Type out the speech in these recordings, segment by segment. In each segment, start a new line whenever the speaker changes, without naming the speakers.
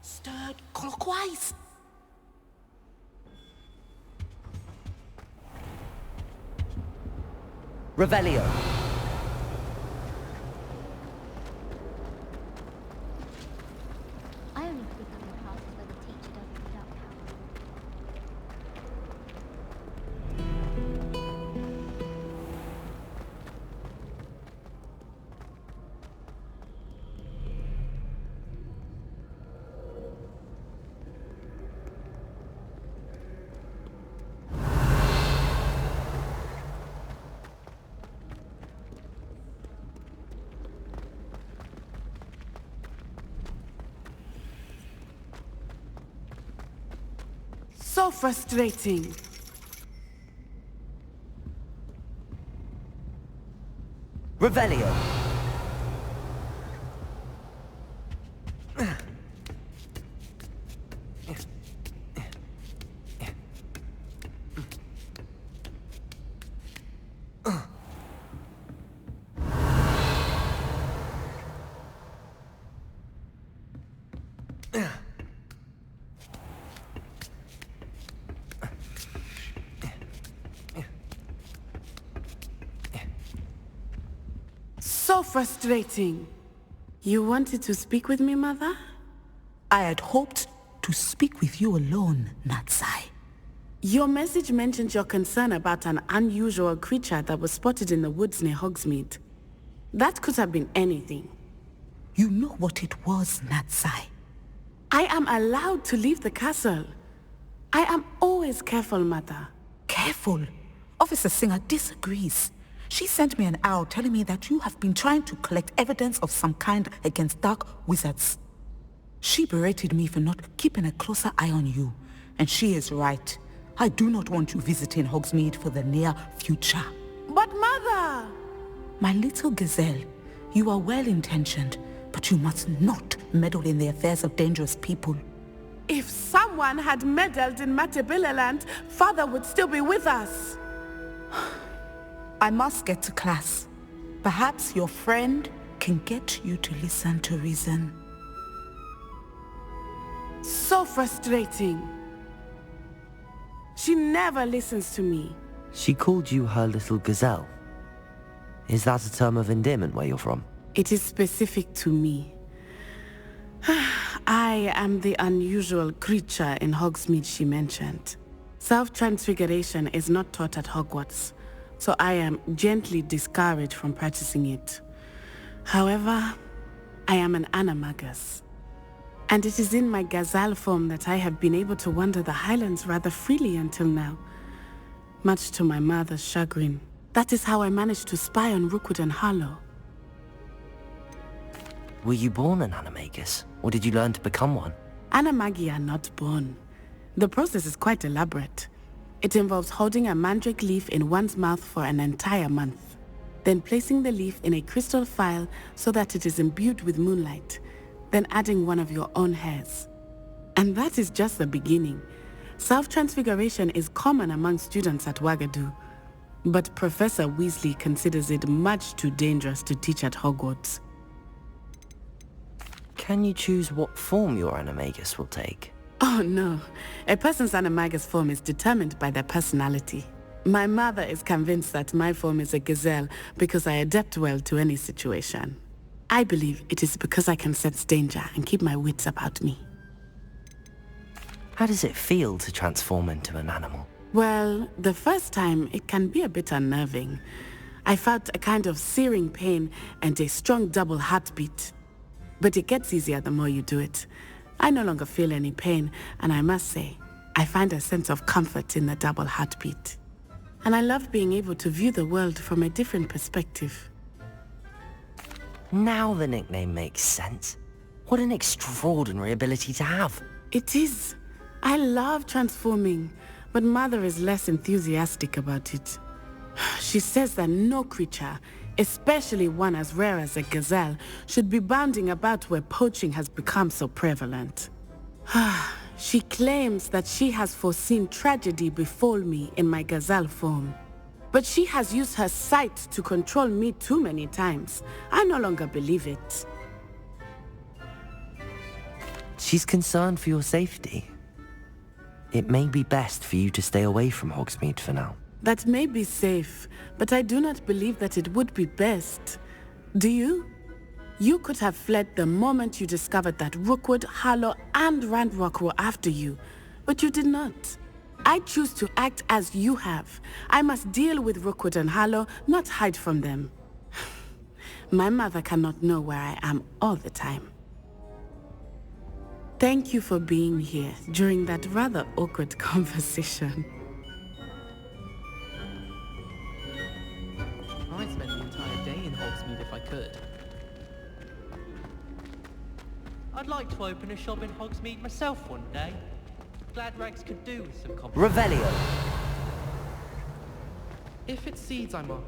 Stirred clockwise.
Revelio.
I only pick up in classes where the teacher doesn't put up power.
So frustrating.
Revelio.
So frustrating. You wanted to speak with me, Mother?
I had hoped to speak with you alone, Natsai.
Your message mentioned your concern about an unusual creature that was spotted in the woods near Hogsmeade. That could have been anything.
You know what it was, Natsai.
I am allowed to leave the castle. I am always careful, Mother.
Careful. Officer Singer disagrees. She sent me an owl telling me that you have been trying to collect evidence of some kind against dark wizards. She berated me for not keeping a closer eye on you, and she is right. I do not want you visiting Hogsmeade for the near future.
But Mother!
My little gazelle, you are well-intentioned, but you must not meddle in the affairs of dangerous people.
If someone had meddled in Matabeleland, Father would still be with us.
I must get to class. Perhaps your friend can get you to listen to reason.
So frustrating. She never listens to me.
She called you her little gazelle. Is that a term of endearment where you're from?
It is specific to me. I am the unusual creature in Hogsmeade she mentioned. Self-transfiguration is not taught at Hogwarts, so I am gently discouraged from practicing it. However, I am an animagus. And it is in my gazelle form that I have been able to wander the highlands rather freely until now. Much to my mother's chagrin. That is how I managed to spy on Rookwood and Harlow.
Were you born an animagus, or did you learn to become one?
Animagi are not born. The process is quite elaborate. It involves holding a mandrake leaf in one's mouth for an entire month, then placing the leaf in a crystal phial so that it is imbued with moonlight, then adding one of your own hairs. And that is just the beginning. Self-transfiguration is common among students at Wagadu, but Professor Weasley considers it much too dangerous to teach at Hogwarts.
Can you choose what form your animagus will take?
Oh no, a person's animagus form is determined by their personality. My mother is convinced that my form is a gazelle because I adapt well to any situation. I believe it is because I can sense danger and keep my wits about me.
How does it feel to transform into an animal?
Well, the first time it can be a bit unnerving. I felt a kind of searing pain and a strong double heartbeat. But it gets easier the more you do it. I no longer feel any pain, and I must say, I find a sense of comfort in the double heartbeat. And I love being able to view the world from a different perspective.
Now the nickname makes sense. What an extraordinary ability to have.
It is. I love transforming, but Mother is less enthusiastic about it. She says that no creature, especially one as rare as a gazelle, should be bounding about where poaching has become so prevalent. She claims that she has foreseen tragedy befall me in my gazelle form. But she has used her sight to control me too many times. I no longer believe it.
She's concerned for your safety. It may be best for you to stay away from Hogsmeade for now.
That may be safe, but I do not believe that it would be best. Do you? You could have fled the moment you discovered that Rookwood, Harlow, and Randrock were after you, but you did not. I choose to act as you have. I must deal with Rookwood and Harlow, not hide from them. My mother cannot know where I am all the time. Thank you for being here during that rather awkward conversation.
I'd spend the entire day in Hogsmeade if I could.
I'd like to open a shop in Hogsmeade myself one day. Glad Rex could do with some company.
Revelio!
If it's seeds I'm on.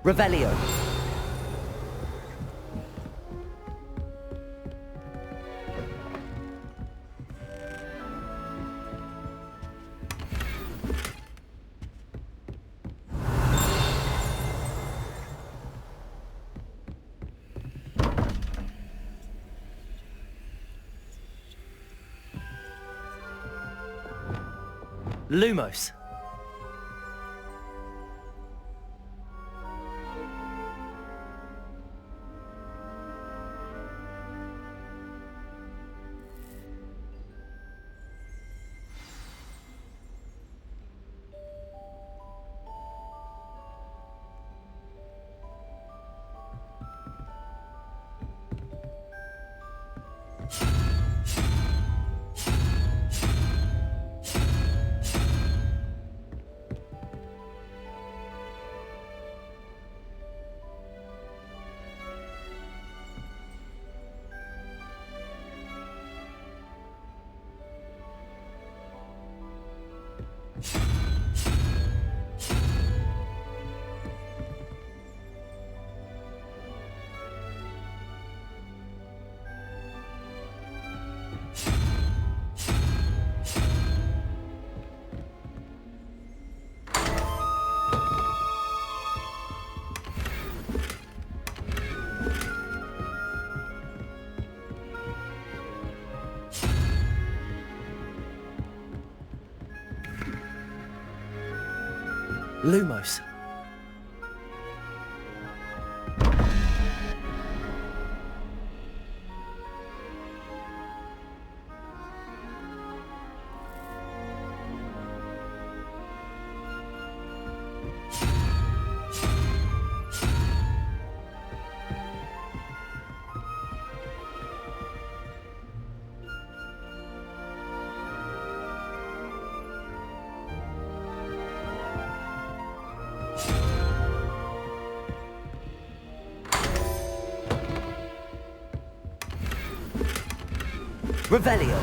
Revelio! Lumos! Lumos! Revelio!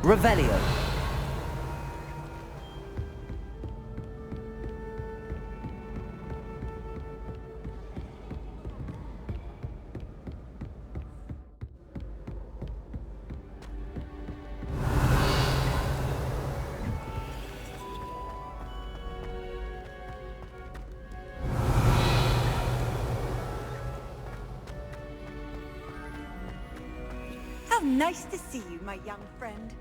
Revelio.
How nice to see you, my young friend.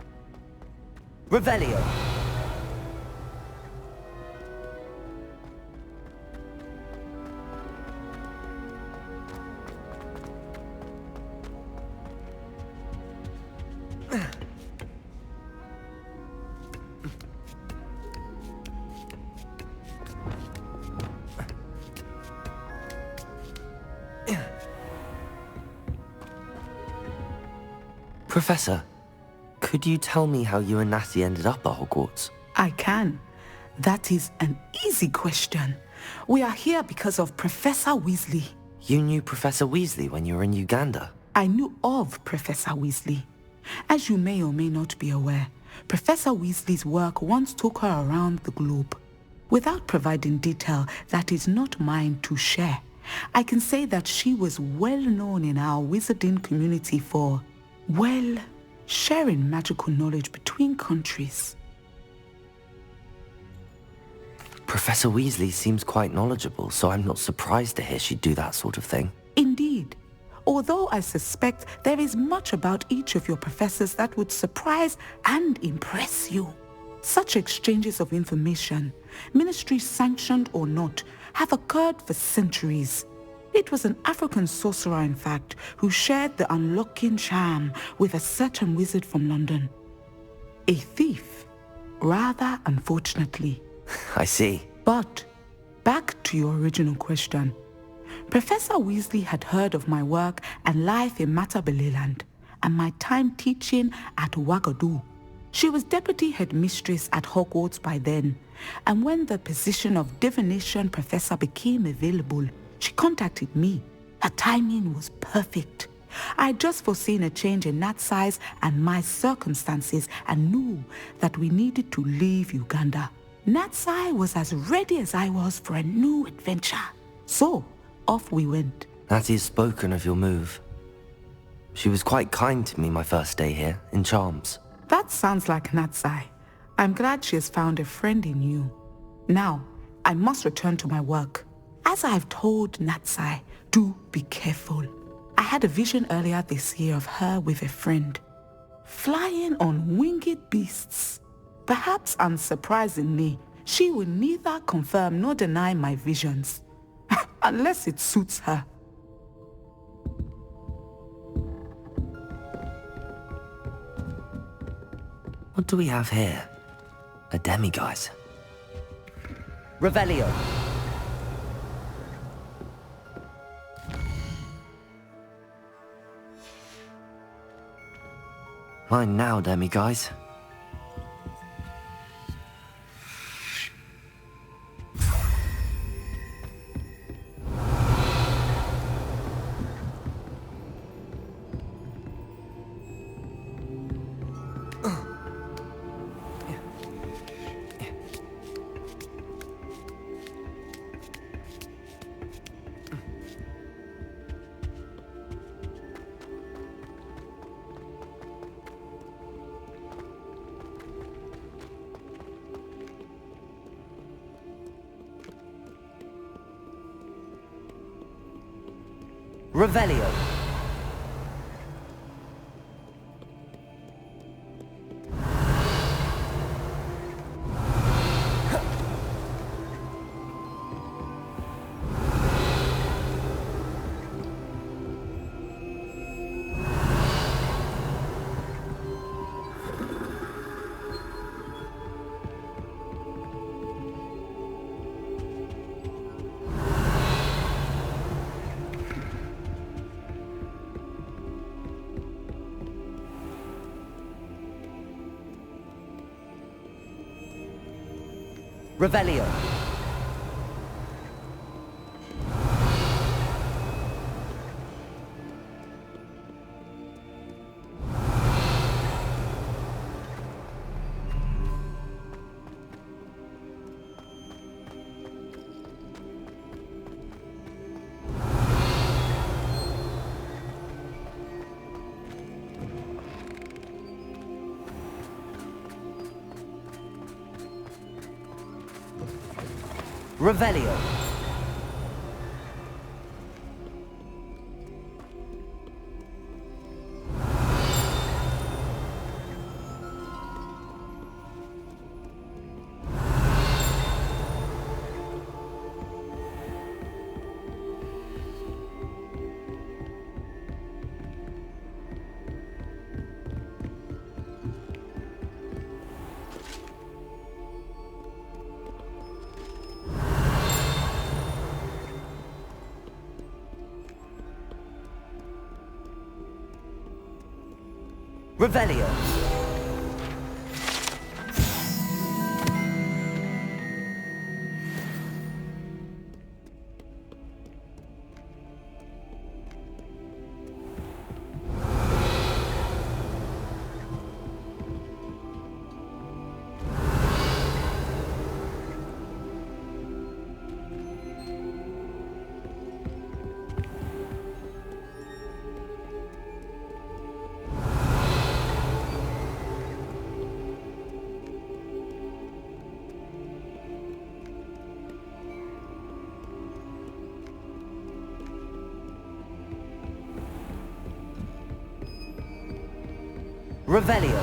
Revelio. Professor, could you tell me how you and Natty ended up at Hogwarts?
I can. That is an easy question. We are here because of Professor Weasley.
You knew Professor Weasley when you were in Uganda?
I knew of Professor Weasley. As you may or may not be aware, Professor Weasley's work once took her around the globe. Without providing detail that is not mine to share, I can say that she was well known in our wizarding community for, well, sharing magical knowledge between countries.
Professor Weasley seems quite knowledgeable, so I'm not surprised to hear she'd do that sort of thing.
Indeed. Although I suspect there is much about each of your professors that would surprise and impress you. Such exchanges of information, ministry sanctioned or not, have occurred for centuries. It was an African sorcerer, in fact, who shared the unlocking charm with a certain wizard from London. A thief, rather unfortunately.
I see.
But, back to your original question. Professor Weasley had heard of my work and life in Matabeleland and my time teaching at Ouagadougou. She was deputy headmistress at Hogwarts by then, and when the position of divination professor became available, she contacted me. Her timing was perfect. I had just foreseen a change in Nat's size and my circumstances and knew that we needed to leave Uganda. Natsai was as ready as I was for a new adventure. So, off we went.
Natty's spoken of your move. She was quite kind to me my first day here, in Charms.
That sounds like Natsai. I'm glad she has found a friend in you. Now, I must return to my work. As I've told Natsai, do be careful. I had a vision earlier this year of her with a friend, flying on winged beasts. Perhaps unsurprisingly, she will neither confirm nor deny my visions, unless it suits her.
What do we have here? A demiguise. Revelio. Mine now, demiguise. Revelio. Revelio. Revelio. Revelio. Revelio.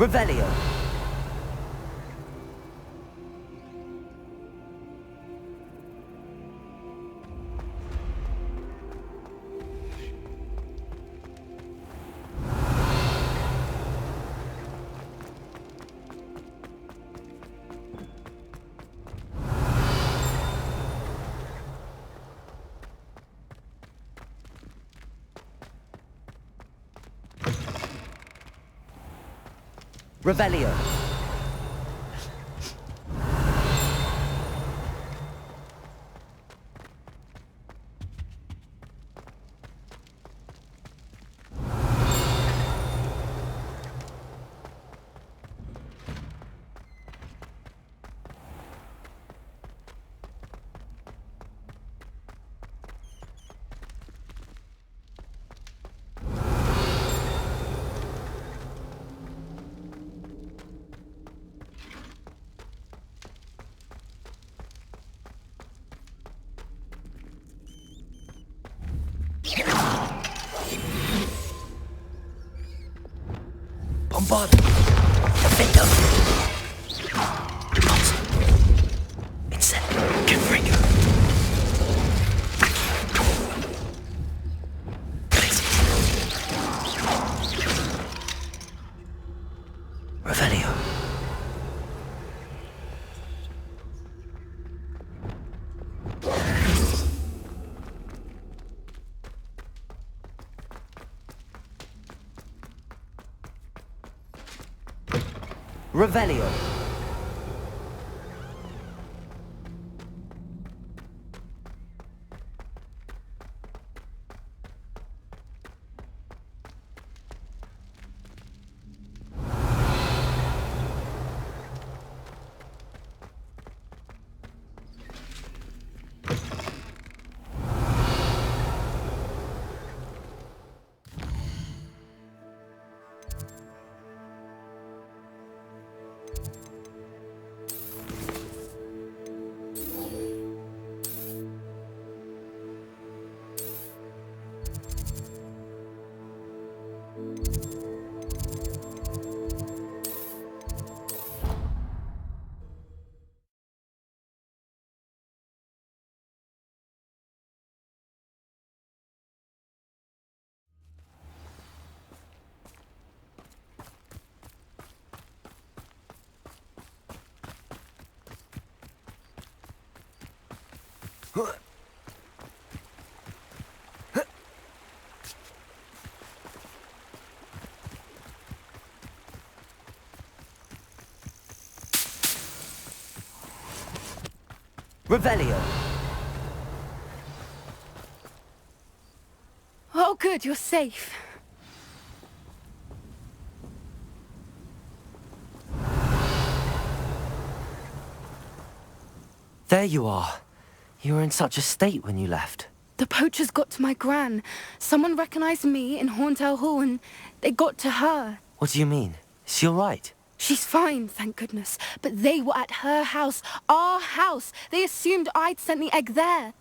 Revelio. Revelio. Bombard. Defender. Monster. Incendio. Confringo. Revelio. Revelio. Revelio!
Oh, good, you're safe.
There you are. You were in such a state when you left.
The poachers got to my gran. Someone recognized me in Horntail Hall and they got to her.
What do you mean? Is she all right?
She's fine, thank goodness. But they were at her house, our house. They assumed I'd sent the egg there.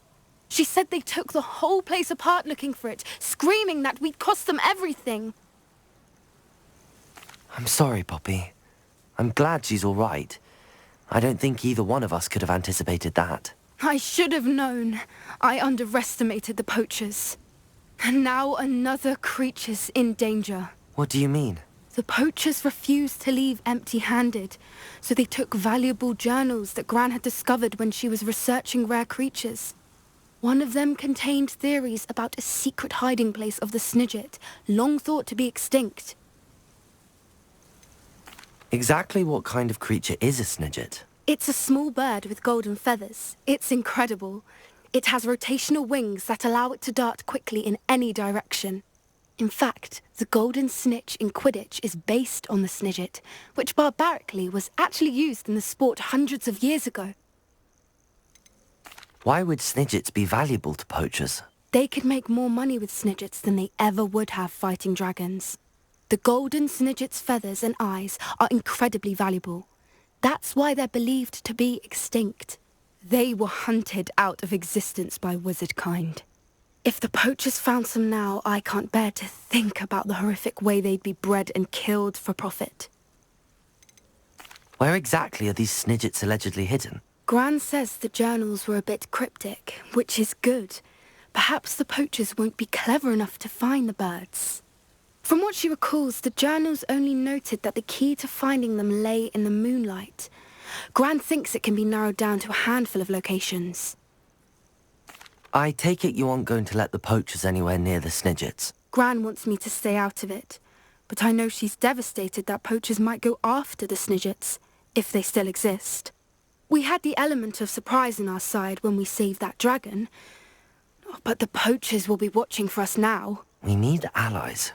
She said they took the whole place apart looking for it, screaming that we'd cost them everything.
I'm sorry, Poppy. I'm glad she's all right. I don't think either one of us could have anticipated that.
I should have known. I underestimated the poachers. And now another creature's in danger.
What do you mean?
The poachers refused to leave empty-handed, so they took valuable journals that Gran had discovered when she was researching rare creatures. One of them contained theories about a secret hiding place of the Snidget, long thought to be extinct.
Exactly what kind of creature is a Snidget?
It's a small bird with golden feathers. It's incredible. It has rotational wings that allow it to dart quickly in any direction. In fact, the golden snitch in Quidditch is based on the Snidget, which barbarically was actually used in the sport hundreds of years ago.
Why would Snidgets be valuable to poachers?
They could make more money with Snidgets than they ever would have fighting dragons. The golden Snidget's feathers and eyes are incredibly valuable. That's why they're believed to be extinct. They were hunted out of existence by wizard kind. If the poachers found some now, I can't bear to think about the horrific way they'd be bred and killed for profit.
Where exactly are these Snidgets allegedly hidden?
Gran says the journals were a bit cryptic, which is good. Perhaps the poachers won't be clever enough to find the birds. From what she recalls, the journals only noted that the key to finding them lay in the moonlight. Gran thinks it can be narrowed down to a handful of locations.
I take it you aren't going to let the poachers anywhere near the Snidgets.
Gran wants me to stay out of it, but I know she's devastated that poachers might go after the Snidgets, if they still exist. We had the element of surprise on our side when we saved that dragon, but the poachers will be watching for us now.
We need allies.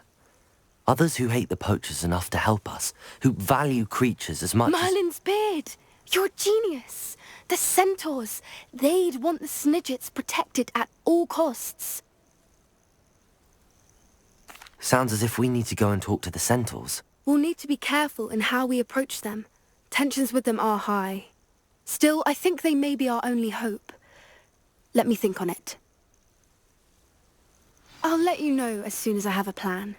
Others who hate the poachers enough to help us, who value creatures as much
Merlin's beard! You're a genius! The centaurs! They'd want the Snidgets protected at all costs.
Sounds as if we need to go and talk to the centaurs.
We'll need to be careful in how we approach them. Tensions with them are high. Still, I think they may be our only hope. Let me think on it. I'll let you know as soon as I have a plan.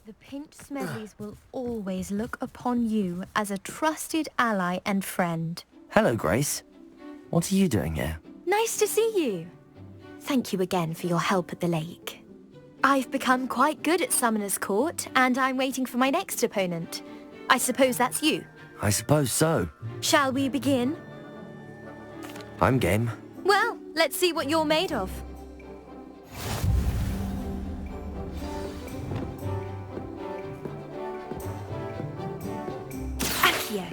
The Pinch Smedleys will always look upon you as a trusted ally and friend.
Hello, Grace. What are you doing here?
Nice to see you. Thank you again for your help at the lake. I've become quite good at Summoner's Court, and I'm waiting for my next opponent. I suppose that's you.
I suppose so.
Shall we begin?
I'm game.
Well, let's see what you're made of. Accio.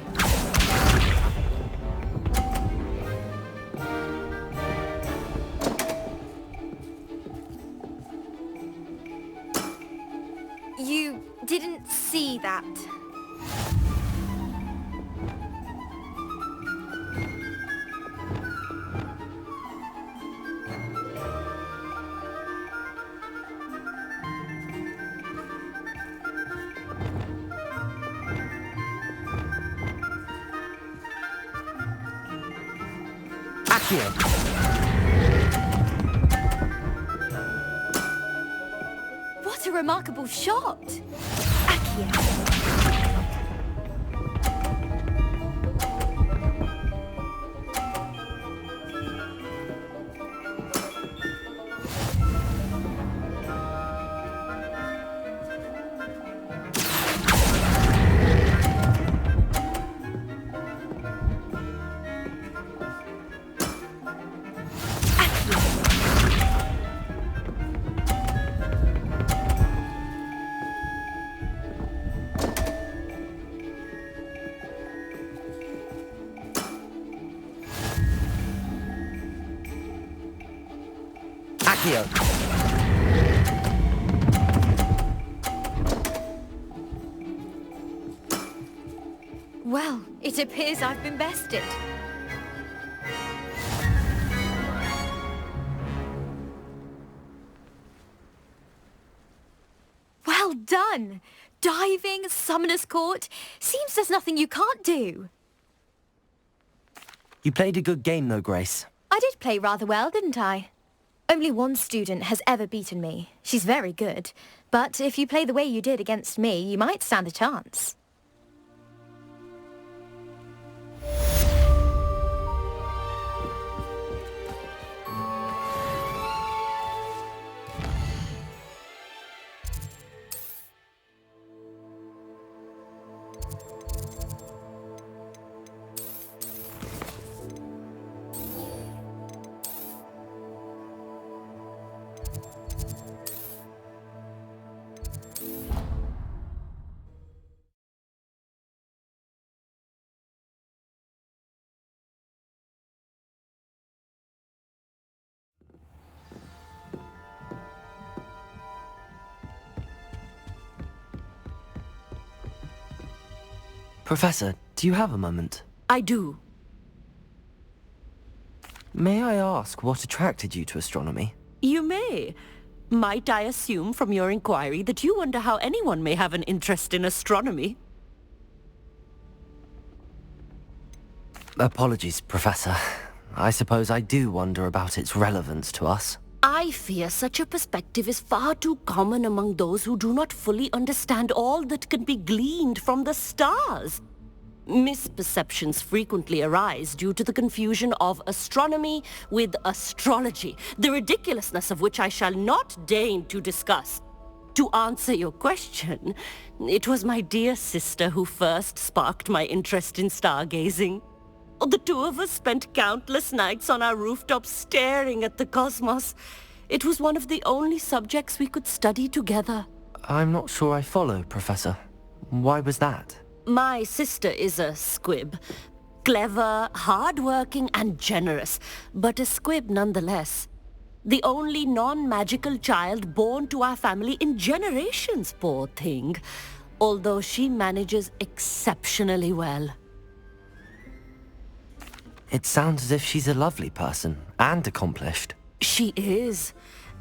You didn't see that.
Accio!
What a remarkable shot! Accio.
Accio!
Well, it appears I've been bested. Well done! Diving, Summoner's Court. Seems there's nothing you can't do.
You played a good game though, Grace.
I did play rather well, didn't I? Only one student has ever beaten me. She's very good. But if you play the way you did against me, you might stand a chance.
Professor, do you have a moment?
I do.
May I ask what attracted you to astronomy?
You may. Might I assume from your inquiry that you wonder how anyone may have an interest in astronomy?
Apologies, Professor. I suppose I do wonder about its relevance to us.
I fear such a perspective is far too common among those who do not fully understand all that can be gleaned from the stars. Misperceptions frequently arise due to the confusion of astronomy with astrology, the ridiculousness of which I shall not deign to discuss. To answer your question, it was my dear sister who first sparked my interest in stargazing. The two of us spent countless nights on our rooftops staring at the cosmos. It was one of the only subjects we could study together.
I'm not sure I follow, Professor. Why was that?
My sister is a squib. Clever, hard-working, and generous, but a squib nonetheless. The only non-magical child born to our family in generations, poor thing. Although she manages exceptionally well.
It sounds as if she's a lovely person, and accomplished.
She is.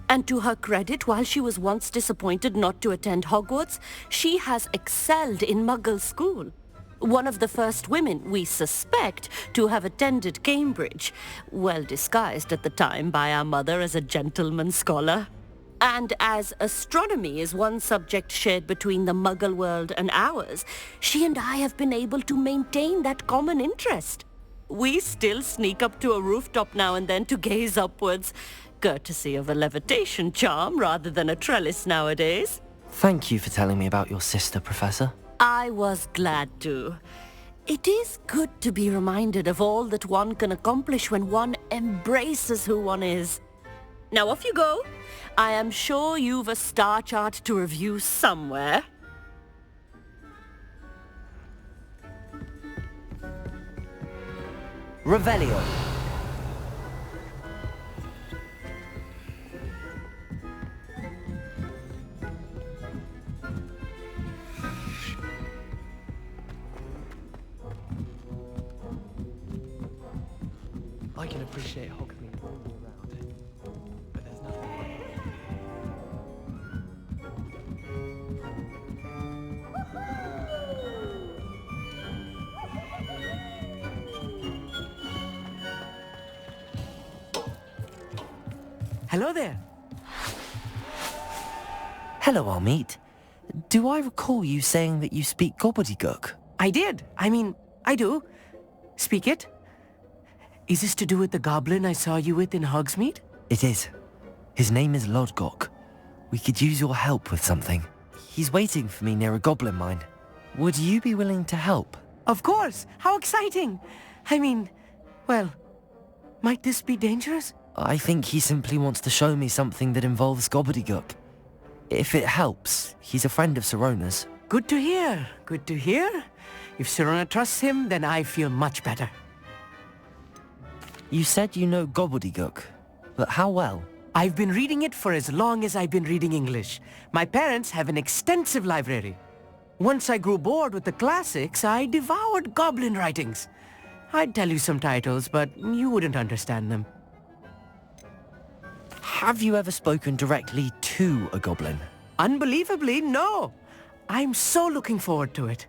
And to her credit, while she was once disappointed not to attend Hogwarts, she has excelled in Muggle school. One of the first women, we suspect, to have attended Cambridge, well disguised at the time by our mother as a gentleman scholar. And as astronomy is one subject shared between the Muggle world and ours, she and I have been able to maintain that common interest. We still sneak up to a rooftop now and then to gaze upwards, courtesy of a levitation charm rather than a trellis nowadays.
Thank you for telling me about your sister, Professor.
I was glad to. It is good to be reminded of all that one can accomplish when one embraces who one is. Now off you go. I am sure you've a star chart to review somewhere.
Revelio.
I can appreciate Hogsmeade all year round, but there's nothing like it.
Hello there.
Hello, Armeet. Do I recall you saying that you speak gobbledygook?
I did. I do. Speak it. Is this to do with the goblin I saw you with in Hogsmeade?
It is. His name is Lodgok. We could use your help with something. He's waiting for me near a goblin mine. Would you be willing to help?
Of course. How exciting. Well, might this be dangerous?
I think he simply wants to show me something that involves gobbledygook. If it helps, he's a friend of Sirona's.
Good to hear. Good to hear. If Sirona trusts him, then I feel much better.
You said you know gobbledygook, but how well?
I've been reading it for as long as I've been reading English. My parents have an extensive library. Once I grew bored with the classics, I devoured goblin writings. I'd tell you some titles, but you wouldn't understand them.
Have you ever spoken directly to a goblin?
Unbelievably, no. I'm so looking forward to it.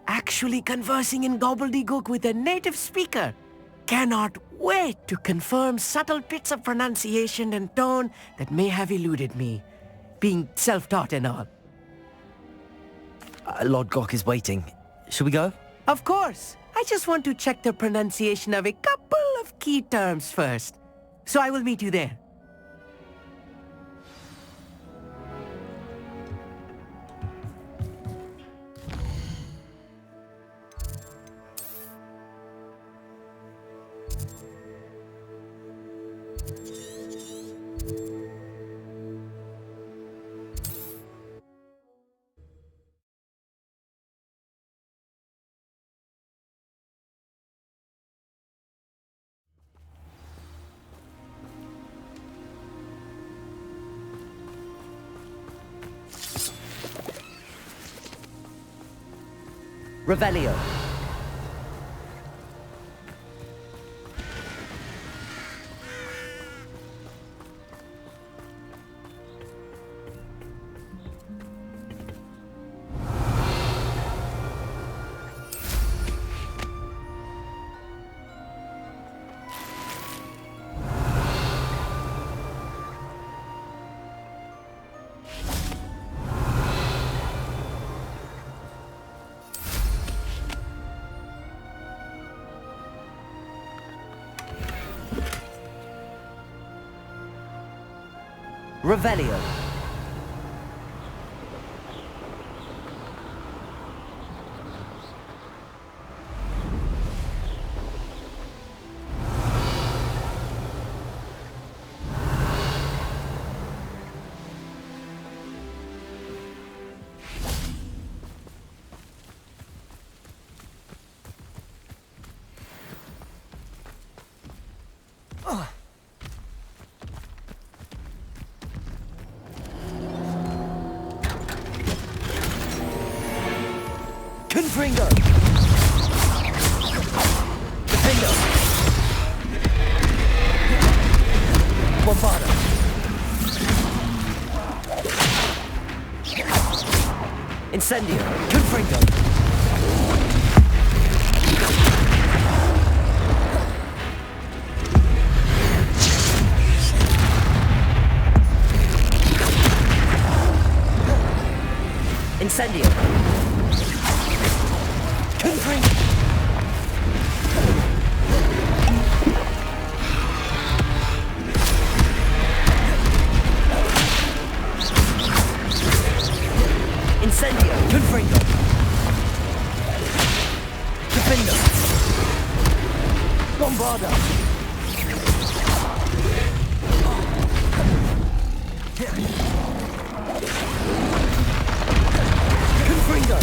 Actually conversing in gobbledygook with a native speaker. Cannot wait to confirm subtle bits of pronunciation and tone that may have eluded me, being self-taught and all.
Lodgok is waiting. Shall we go?
Of course. I just want to check the pronunciation of a couple of key terms first. So I will meet you there.
Revelio. Revelio. Confringo! Defendo! Bombardo! Incendio! Confringo! Incendio! Confringo! Incendio! Confringo! Defendo! Bombardo! Confringo!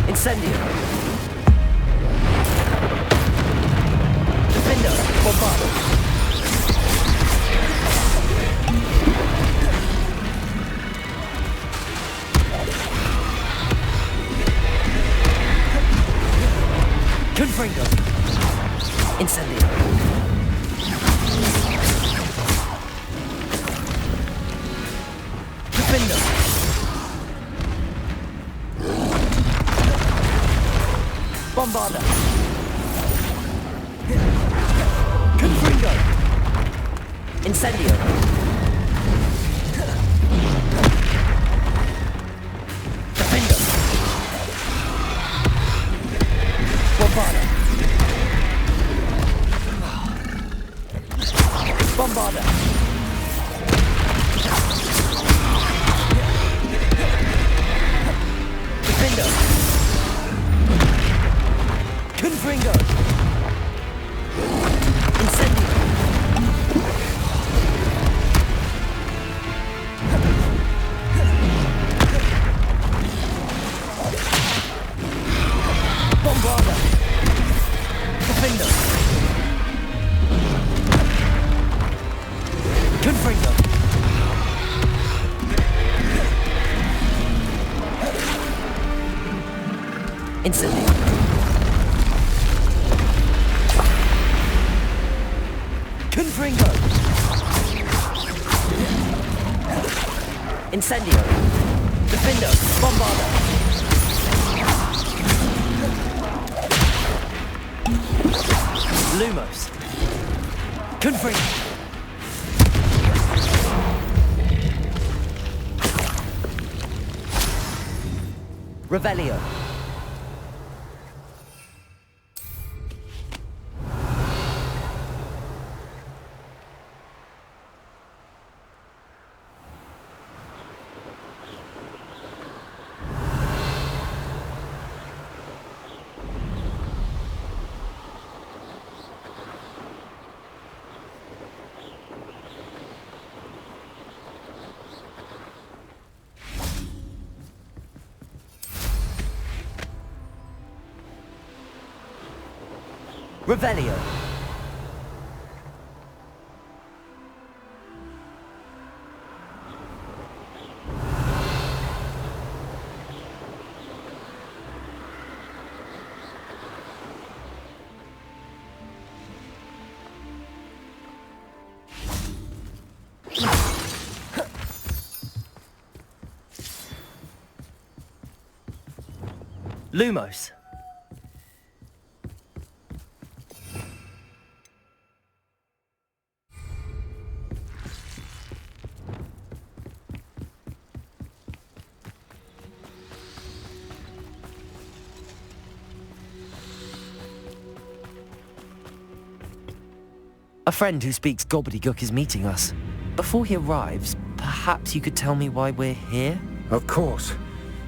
Incendio! Defendo! Bombardo! Confringo! Incendio! Defendo! Bombardo! Confringo! Incendio! Bombarder! Defender! Confringo! Incendio! Bombarder! Defender! Confringo! Incendio! Confringo! Incendio! Defender! Bombarder! Lumos! Confringo! Revelio! Revelio! Lumos! A friend who speaks gobbledygook is meeting us. Before he arrives, perhaps you could tell me why we're here?
Of course.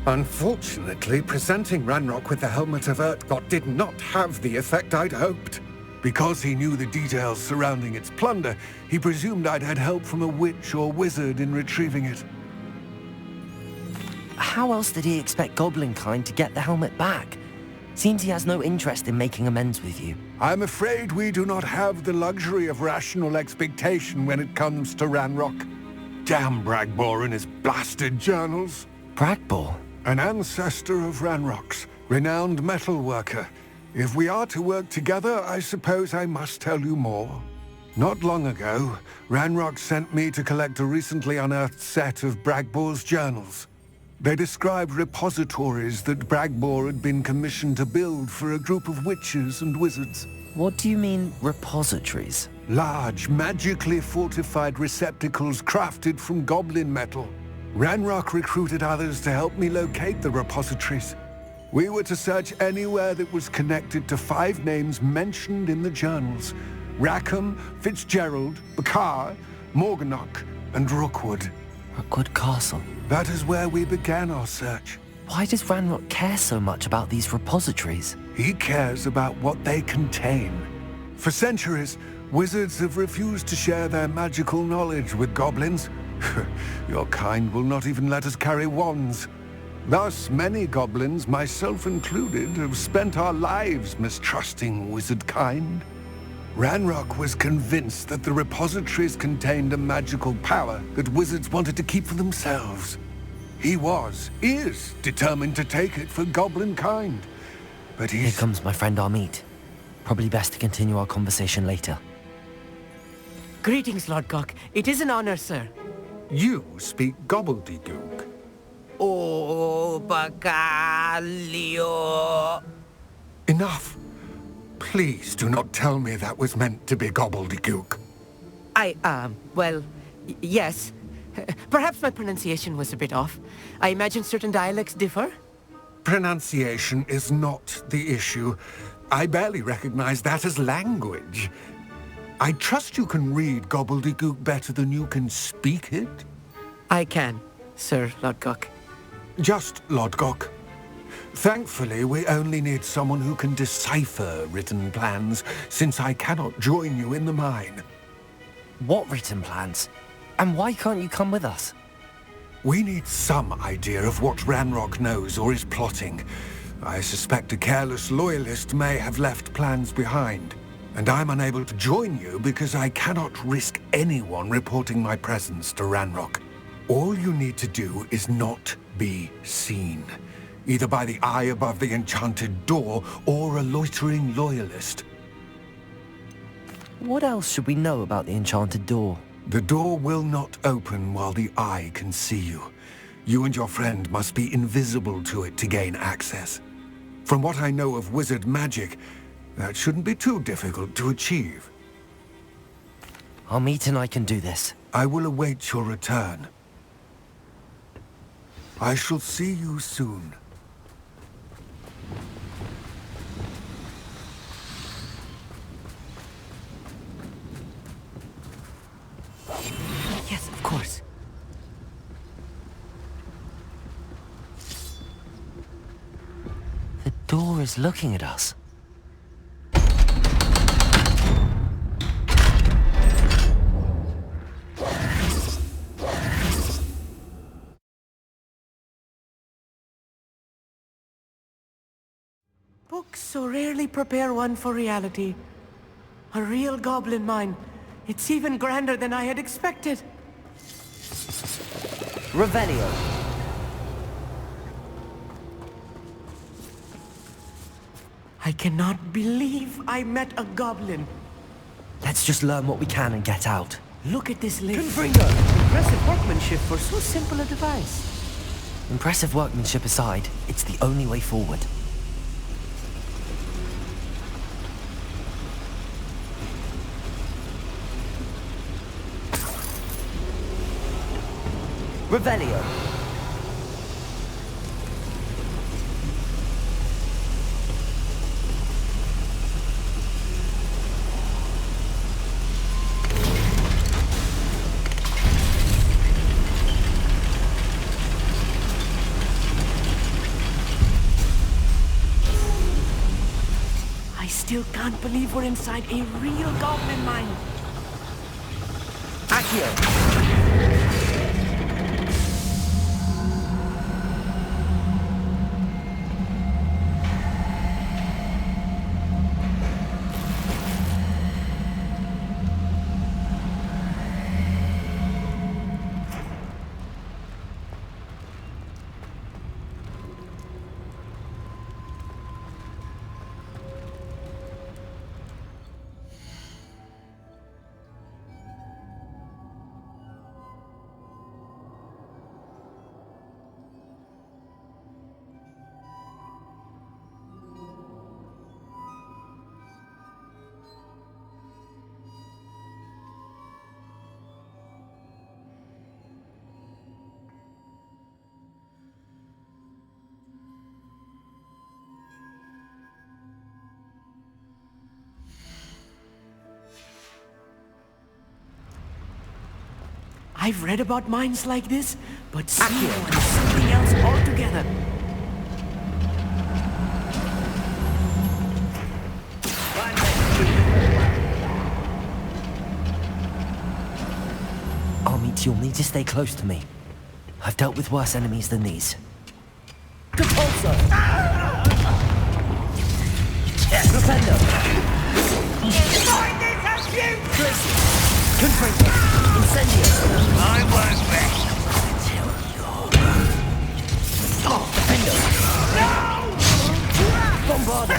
Unfortunately, presenting Ranrock with the Helmet of Urtkot did not have the effect I'd hoped. Because he knew the details surrounding its plunder, he presumed I'd had help from a witch or wizard in retrieving it.
How else did he expect Goblinkind to get the helmet back? Seems he has no interest in making amends with you.
I'm afraid we do not have the luxury of rational expectation when it comes to Ranrock. Damn Bragbor and his blasted journals.
Bragbor?
An ancestor of Ranrock's, renowned metal worker. If we are to work together, I suppose I must tell you more. Not long ago, Ranrock sent me to collect a recently unearthed set of Bragbor's journals. They described repositories that Bragbor had been commissioned to build for a group of witches and wizards.
What do you mean, repositories?
Large, magically fortified receptacles crafted from goblin metal. Ranrock recruited others to help me locate the repositories. We were to search anywhere that was connected to 5 names mentioned in the journals. Rackham, Fitzgerald, Bakar, Morganach, and Rookwood.
Rookwood Castle.
That is where we began our search.
Why does Ranrock care so much about these repositories?
He cares about what they contain. For centuries, wizards have refused to share their magical knowledge with goblins. Your kind will not even let us carry wands. Thus, many goblins, myself included, have spent our lives mistrusting wizard kind. Ranrock was convinced that the repositories contained a magical power that wizards wanted to keep for themselves. He is determined to take it for goblin kind. But
Here comes my friend Amit. Probably best to continue our conversation later.
Greetings, Lord Cock. It is an honor, sir.
You speak gobbledygook.
Oh, Bacalio.
Enough. Please do not tell me that was meant to be gobbledygook.
Yes. Perhaps my pronunciation was a bit off. I imagine certain dialects differ?
Pronunciation is not the issue. I barely recognize that as language. I trust you can read gobbledygook better than you can speak it?
I can, Sir Lodgok.
Just Lodgok. Thankfully, we only need someone who can decipher written plans, since I cannot join you in the mine.
What written plans? And why can't you come with us?
We need some idea of what Ranrock knows or is plotting. I suspect a careless loyalist may have left plans behind. And I'm unable to join you because I cannot risk anyone reporting my presence to Ranrock. All you need to do is not be seen, either by the eye above the enchanted door or a loitering loyalist.
What else should we know about the enchanted door?
The door will not open while the eye can see you. You and your friend must be invisible to it to gain access. From what I know of wizard magic, that shouldn't be too difficult to achieve.
Amit and I can do this.
I will await your return. I shall see you soon.
Yes, of course.
The door is looking at us.
Books so rarely prepare one for reality. A real goblin mine. It's even grander than I had expected.
Revelio.
I cannot believe I met a goblin.
Let's just learn what we can and get out.
Look at this list.
Confringo!
Impressive workmanship for so simple a device.
Impressive workmanship aside, it's the only way forward. Revelio.
I still can't believe we're inside a real goblin mine.
Accio.
I've read about mines like this, but seeing one is something else altogether.
Amit, you'll need to stay close to me. I've dealt with worse enemies than these. Compulso! Propendo! Confringo! Incendio!
I won't rest
until you're... Oh, Defendo! No! Bombardo!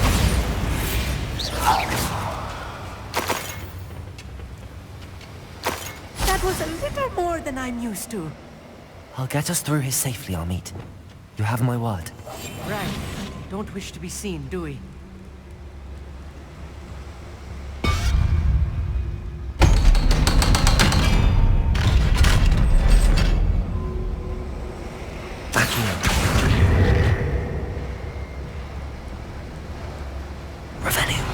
That was a little more than I'm used to.
I'll get us through here safely, Amit. You have my word.
Right. Don't wish to be seen, do we?
Revelio.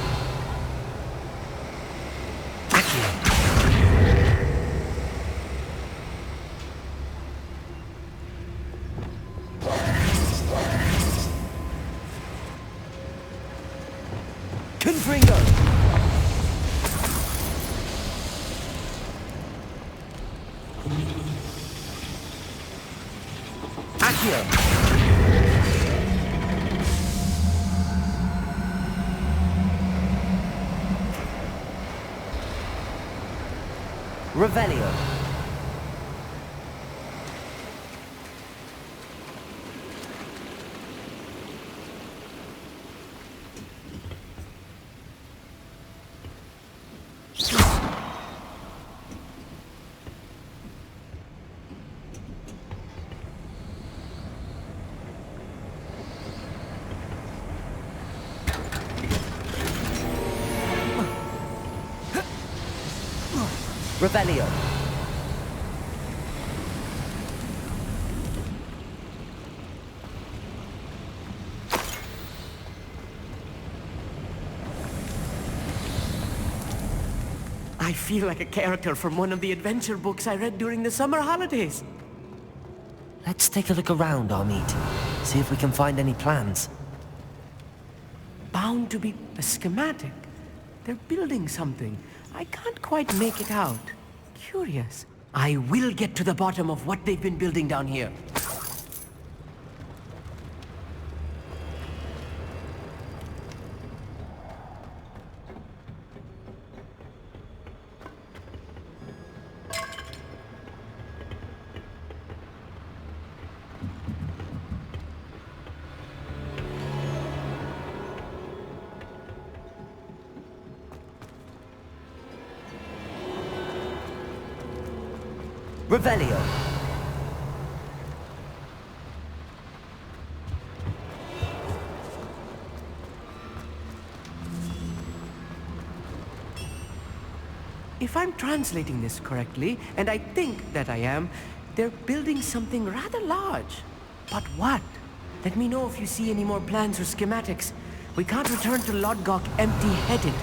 Accio.
Accio! Revelio. Revelio. I feel like a character from one of the adventure books I read during the summer holidays.
Let's take a look around, Amit. See if we can find any plans.
Bound to be a schematic. They're building something. I can't quite make it out. Curious. I will get to the bottom of what they've been building down here. Revelio. If I'm translating this correctly, and I think that I am, they're building something rather large. But what? Let me know if you see any more plans or schematics. We can't return to Lodgok empty-headed.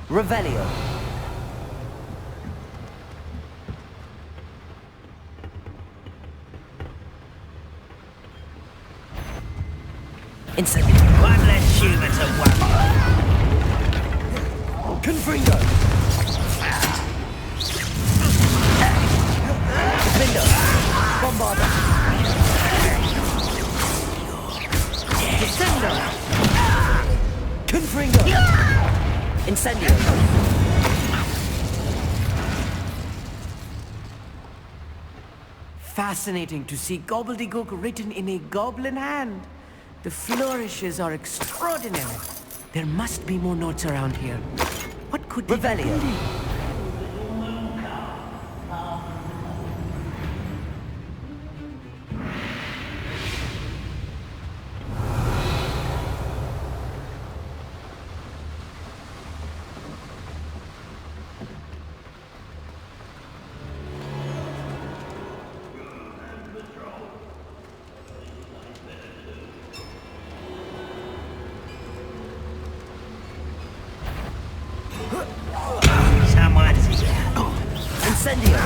Revelio. Incendio.
One less human to worry.
Confringo. Defendo. Bombarda. Descendo. Confringo. Incendio. Fascinating to see gobbledygook written in a goblin hand. The flourishes are extraordinary. There must be more notes around here. What could be Revelio? Incendio!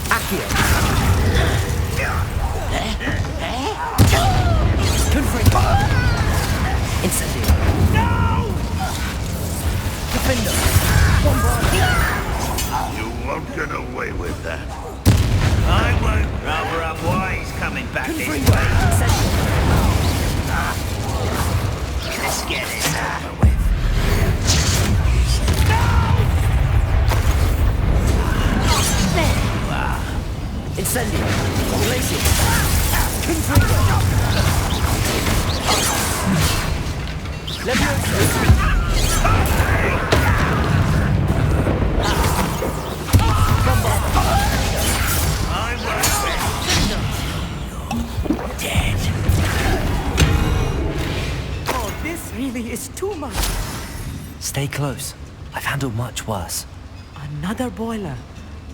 Accio! Confringo! Incendio! No! Defendo! Bombardier!
You won't get away with that. I won't. Rather up wise coming back this way. Let's get this over with.
Incendio! Glacier! Confringo! Leviosa!
Dead.
Oh, this really is too much.
Stay close. I've handled much worse.
Another boiler.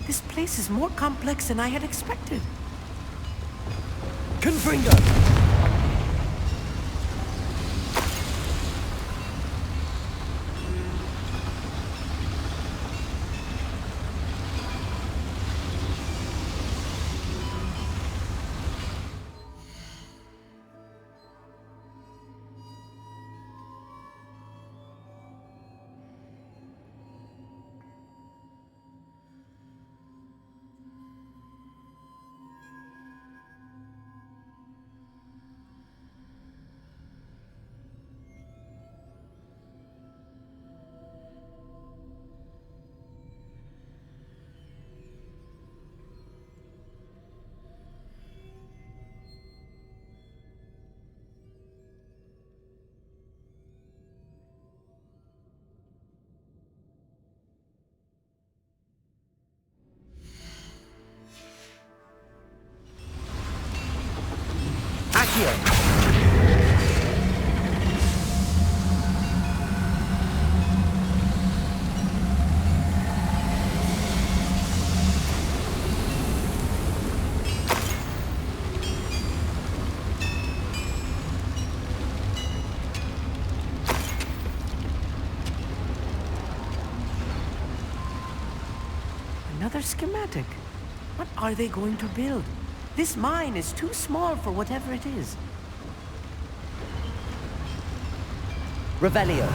This place is more complex than I had expected. Confringo! Another schematic. What are they going to build? This mine is too small for whatever it is.
Revelio.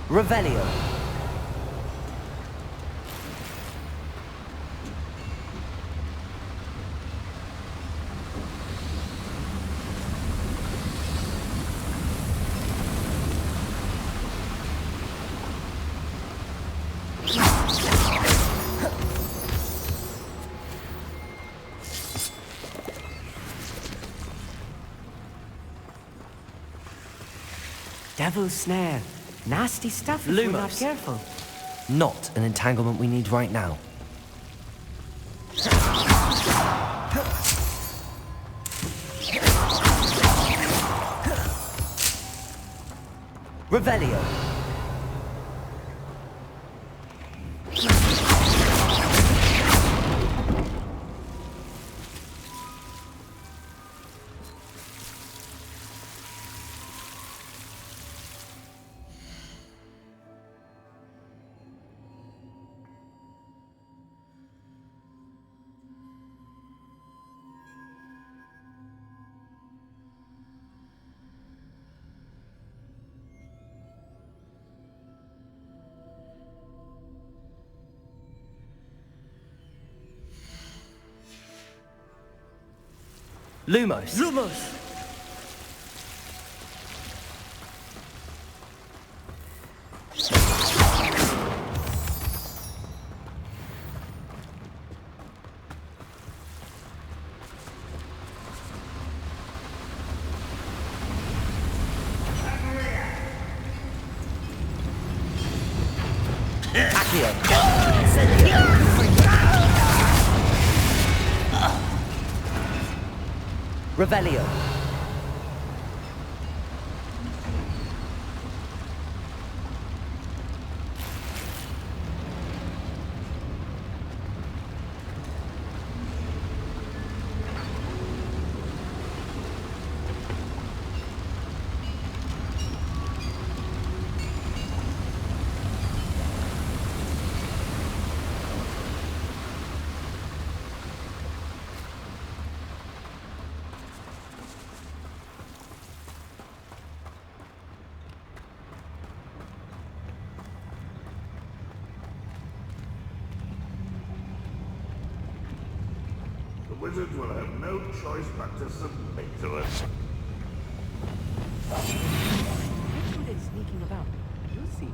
Revelio.
Devil's snare. Nasty stuff if we're not
Lumos.
careful.
Not an entanglement we need right now. Revelio. Lumos.
Lumos!
Revelio.
The wizards will have no choice but to submit to us.
Which way is sneaking about? You'll see.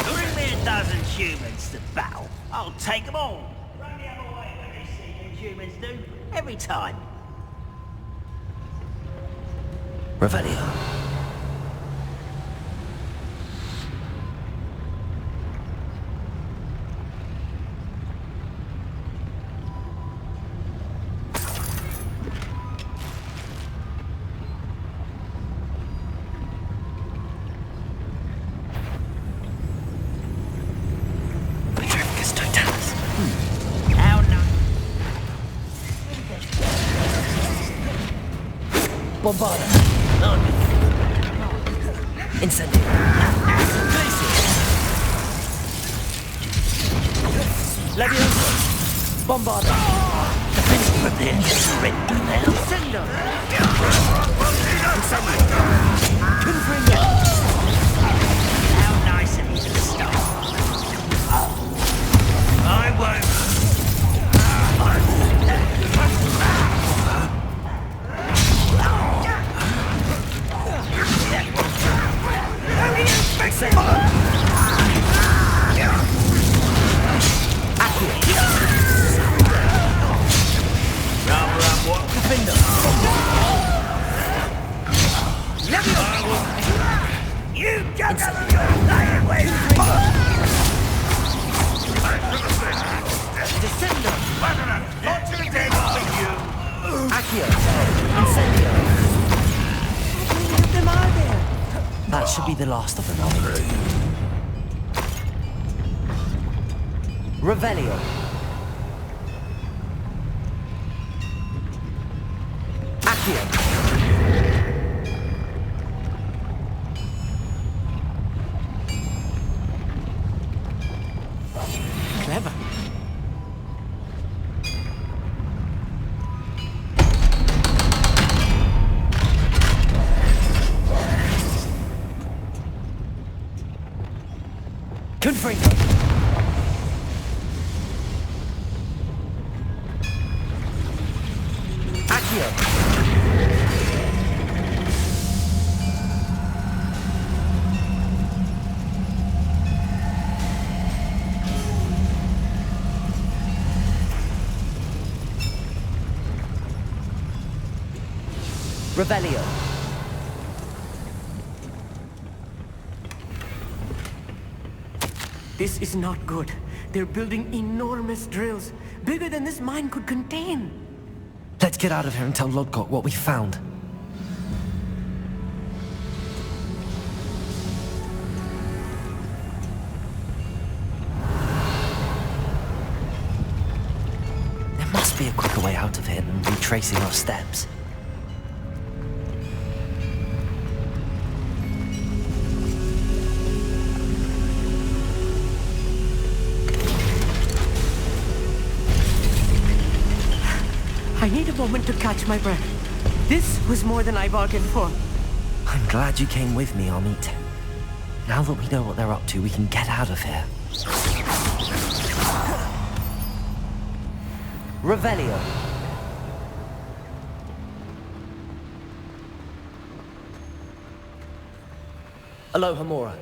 Bring me a dozen humans to battle. I'll take them all. Run the other way when they see you humans do. Every time.
Revelio.
Bombarda.
Incendio. Levioso. Bombarda.
Prepare to surrender now.
Incendio. Confringo.
How nice of you to stop. I won't. You jump up to your lying way.
Descendo.
Launching dead for you.
Accio. Incendio.
How many of them are there?
That should be the last of them, Armit. Revelio. Accio.
Clever.
Confringo. Accio. Revelio.
This is not good. They're building enormous drills, bigger than this mine could contain.
Let's get out of here and tell Lodgok what we found. There must be a quicker way out of here than retracing our steps.
I need a moment to catch my breath. This was more than I bargained for.
I'm glad you came with me, Armit. Now that we know what they're up to, we can get out of here. Revelio. Aloha Mora.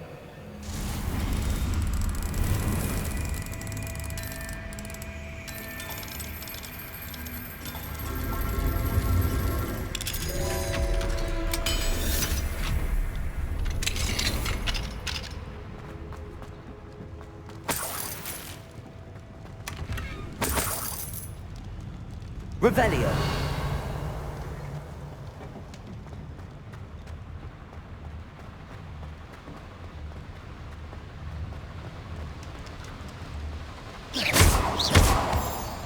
Revelio.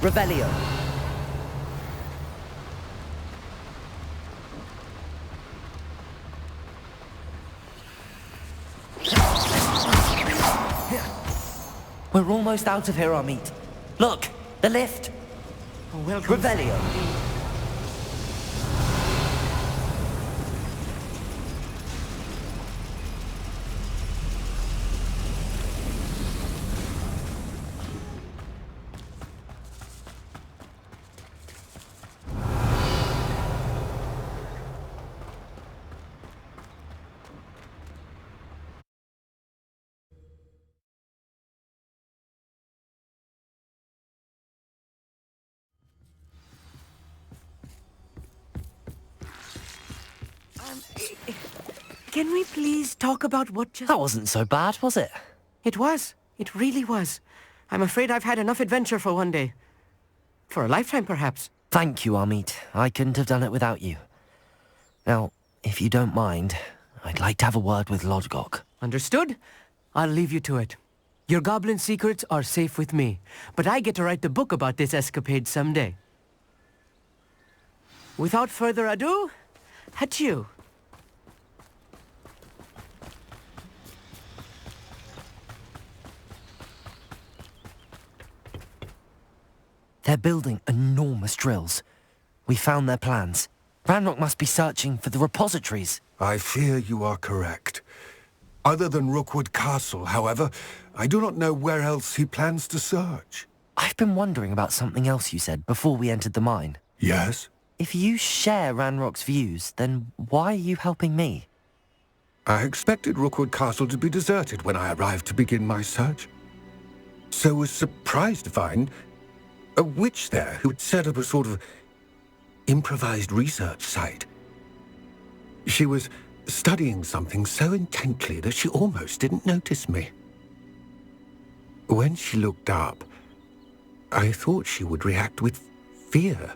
Revelio. We're almost out of here, Armit. Look, the lift.
Oh, welcome.
Revelio.
Can we please talk about what just...
That wasn't so bad, was it?
It was. It really was. I'm afraid I've had enough adventure for one day. For a lifetime, perhaps.
Thank you, Armit. I couldn't have done it without you. Now, if you don't mind, I'd like to have a word with Lodgok.
Understood? I'll leave you to it. Your goblin secrets are safe with me, but I get to write the book about this escapade someday. Without further ado, adieu.
They're building enormous drills. We found their plans. Ranrock must be searching for the repositories.
I fear you are correct. Other than Rookwood Castle, however, I do not know where else he plans to search.
I've been wondering about something else you said before we entered the mine.
Yes?
If you share Ranrock's views, then why are you helping me?
I expected Rookwood Castle to be deserted when I arrived to begin my search. So was surprised to find a witch there who had set up a sort of improvised research site. She was studying something so intently that she almost didn't notice me. When she looked up, I thought she would react with fear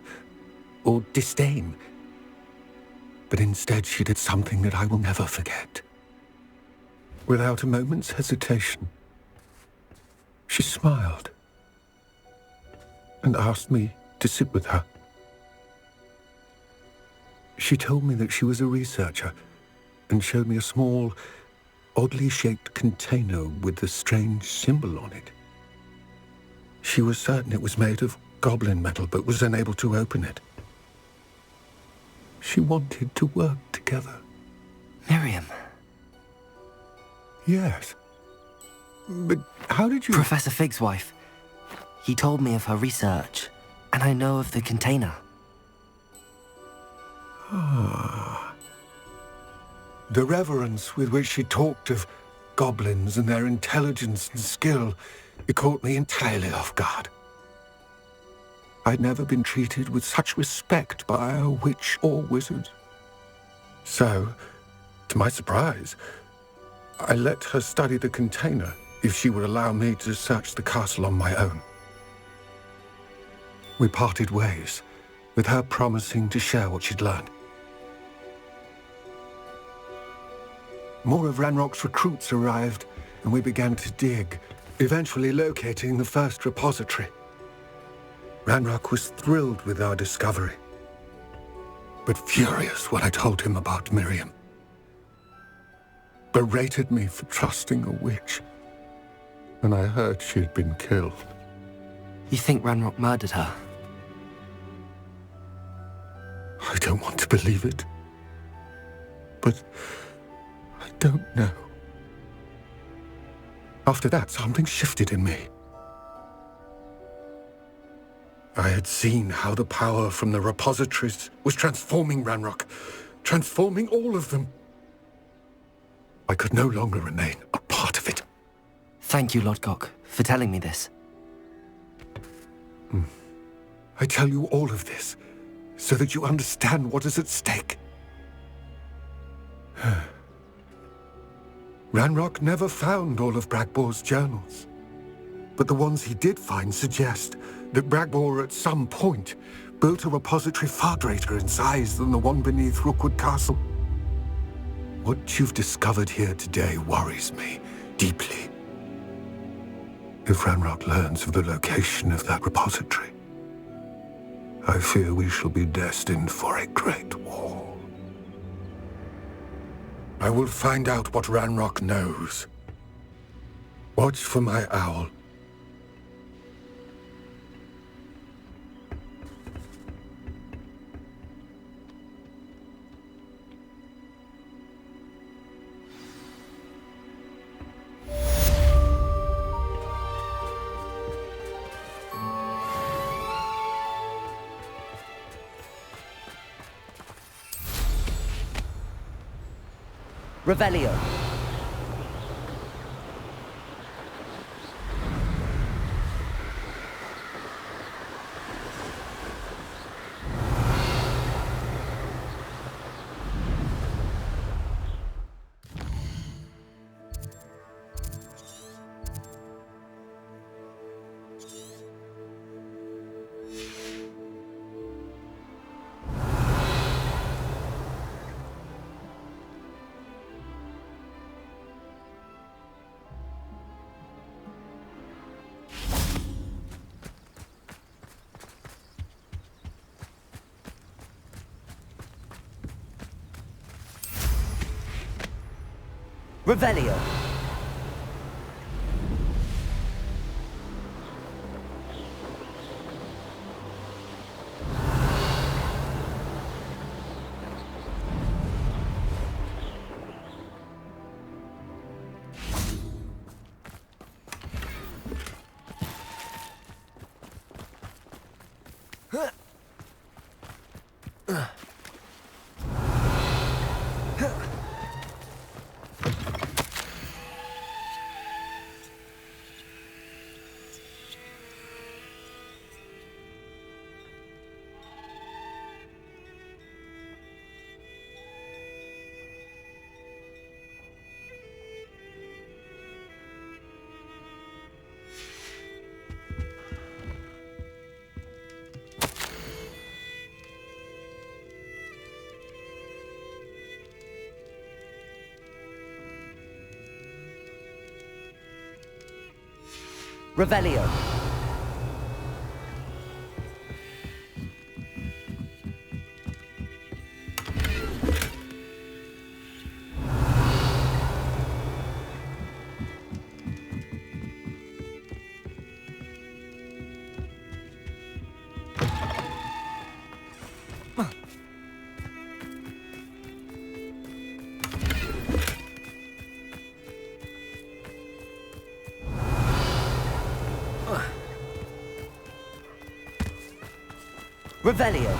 or disdain. But instead she did something that I will never forget. Without a moment's hesitation, she smiled and asked me to sit with her. She told me that she was a researcher and showed me a small, oddly shaped container with a strange symbol on it. She was certain it was made of goblin metal, but was unable to open it. She wanted to work together.
Miriam.
Yes. But how did you...
Professor Fig's wife. He told me of her research, and I know of the container.
Ah. The reverence with which she talked of goblins and their intelligence and skill, it caught me entirely off guard. I'd never been treated with such respect by a witch or wizard. So, to my surprise, I let her study the container if she would allow me to search the castle on my own. We parted ways, with her promising to share what she'd learned. More of Ranrock's recruits arrived, and we began to dig, eventually locating the first repository. Ranrock was thrilled with our discovery, but furious when I told him about Miriam. Berated me for trusting a witch, and I heard she had been killed.
You think Ranrock murdered her?
I don't want to believe it, but I don't know. After that, something shifted in me. I had seen how the power from the repositories was transforming Ranrock, transforming all of them. I could no longer remain a part of it.
Thank you, Lodgok, for telling me this.
I tell you all of this so that you understand what is at stake. Ranrock never found all of Bragbor's journals, but the ones he did find suggest that Bragbor at some point built a repository far greater in size than the one beneath Rookwood Castle. What you've discovered here today worries me deeply. If Ranrock learns of the location of that repository, I fear we shall be destined for a great war. I will find out what Ranrock knows. Watch for my owl.
Revelio. Revelio. Revelio. Revelio.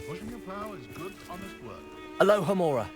Pushing your plow is good, honest work.
Aloha Mora.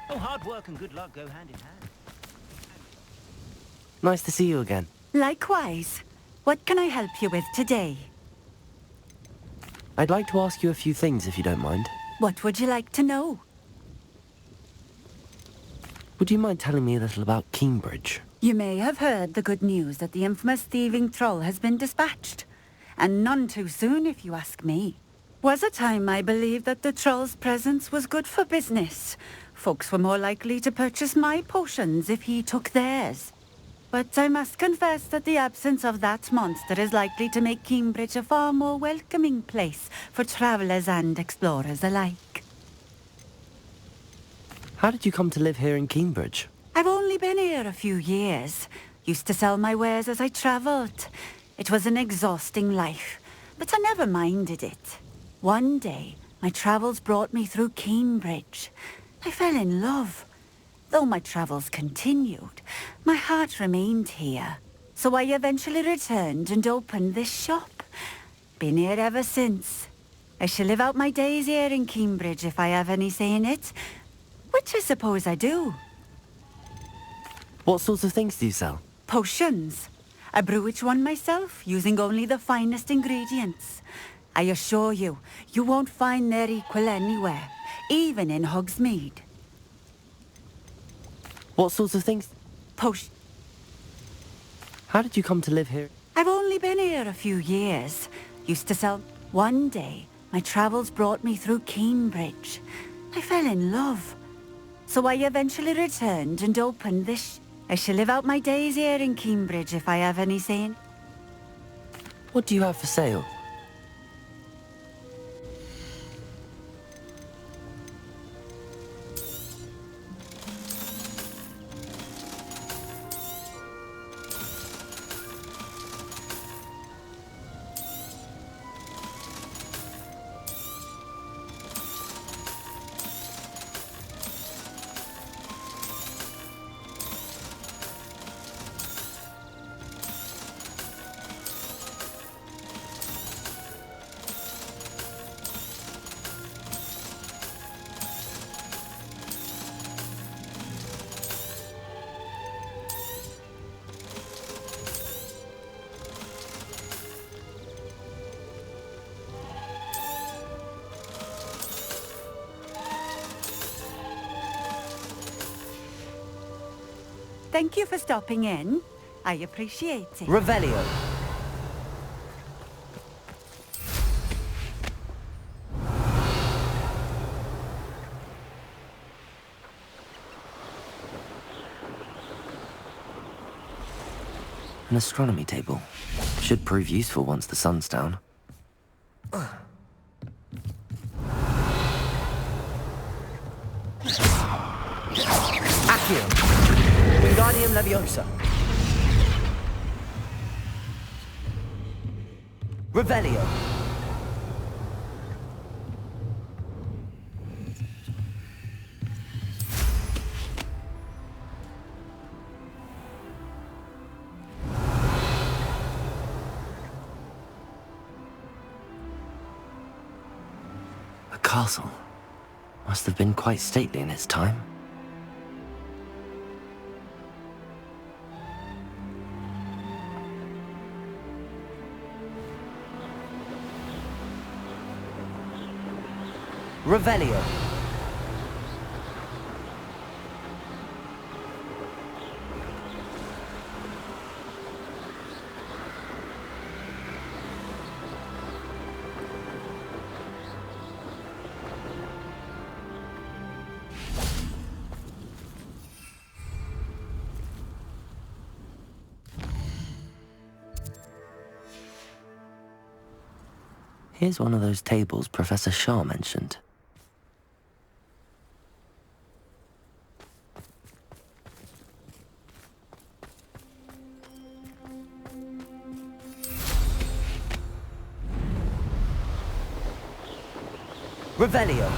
Oh, hard work and good luck go hand in hand.
Nice to see you again.
Likewise. What can I help you with today?
I'd like to ask you a few things if you don't mind.
What would you like to know?
Would you mind telling me a little about Cambridge?
You may have heard the good news that the infamous thieving troll has been dispatched. And none too soon, if you ask me. Was a time I believed that the troll's presence was good for business. Folks were more likely to purchase my potions if he took theirs. But I must confess that the absence of that monster is likely to make Cambridge a far more welcoming place for travelers and explorers alike.
How did you come to live here in Cambridge?
I've only been here a few years. Used to sell my wares as I traveled. It was an exhausting life, but I never minded it. One day, my travels brought me through Cambridge. I fell in love. Though my travels continued, my heart remained here. So I eventually returned and opened this shop. Been here ever since. I shall live out my days here in Cambridge if I have any say in it, which I suppose I do.
What sorts of things do you sell?
Potions. I brew each one myself, using only the finest ingredients. I assure you, you won't find their equal anywhere, even in Hogsmeade.
What sorts of things? How did you come to live here?
I've only been here a few years. Used to sell. One day, my travels brought me through Cambridge. I fell in love. So I eventually returned and opened this. I shall live out my days here in Cambridge if I have any say in.
What do you have for sale?
Thank you for stopping in. I appreciate it.
Revelio. An astronomy table. Should prove useful once the sun's down.
Accio. Wingardium Leviosa.
Revelio. A castle. Must have been quite stately in its time. Revelio. Here's one of those tables Professor Shah mentioned. Revelio.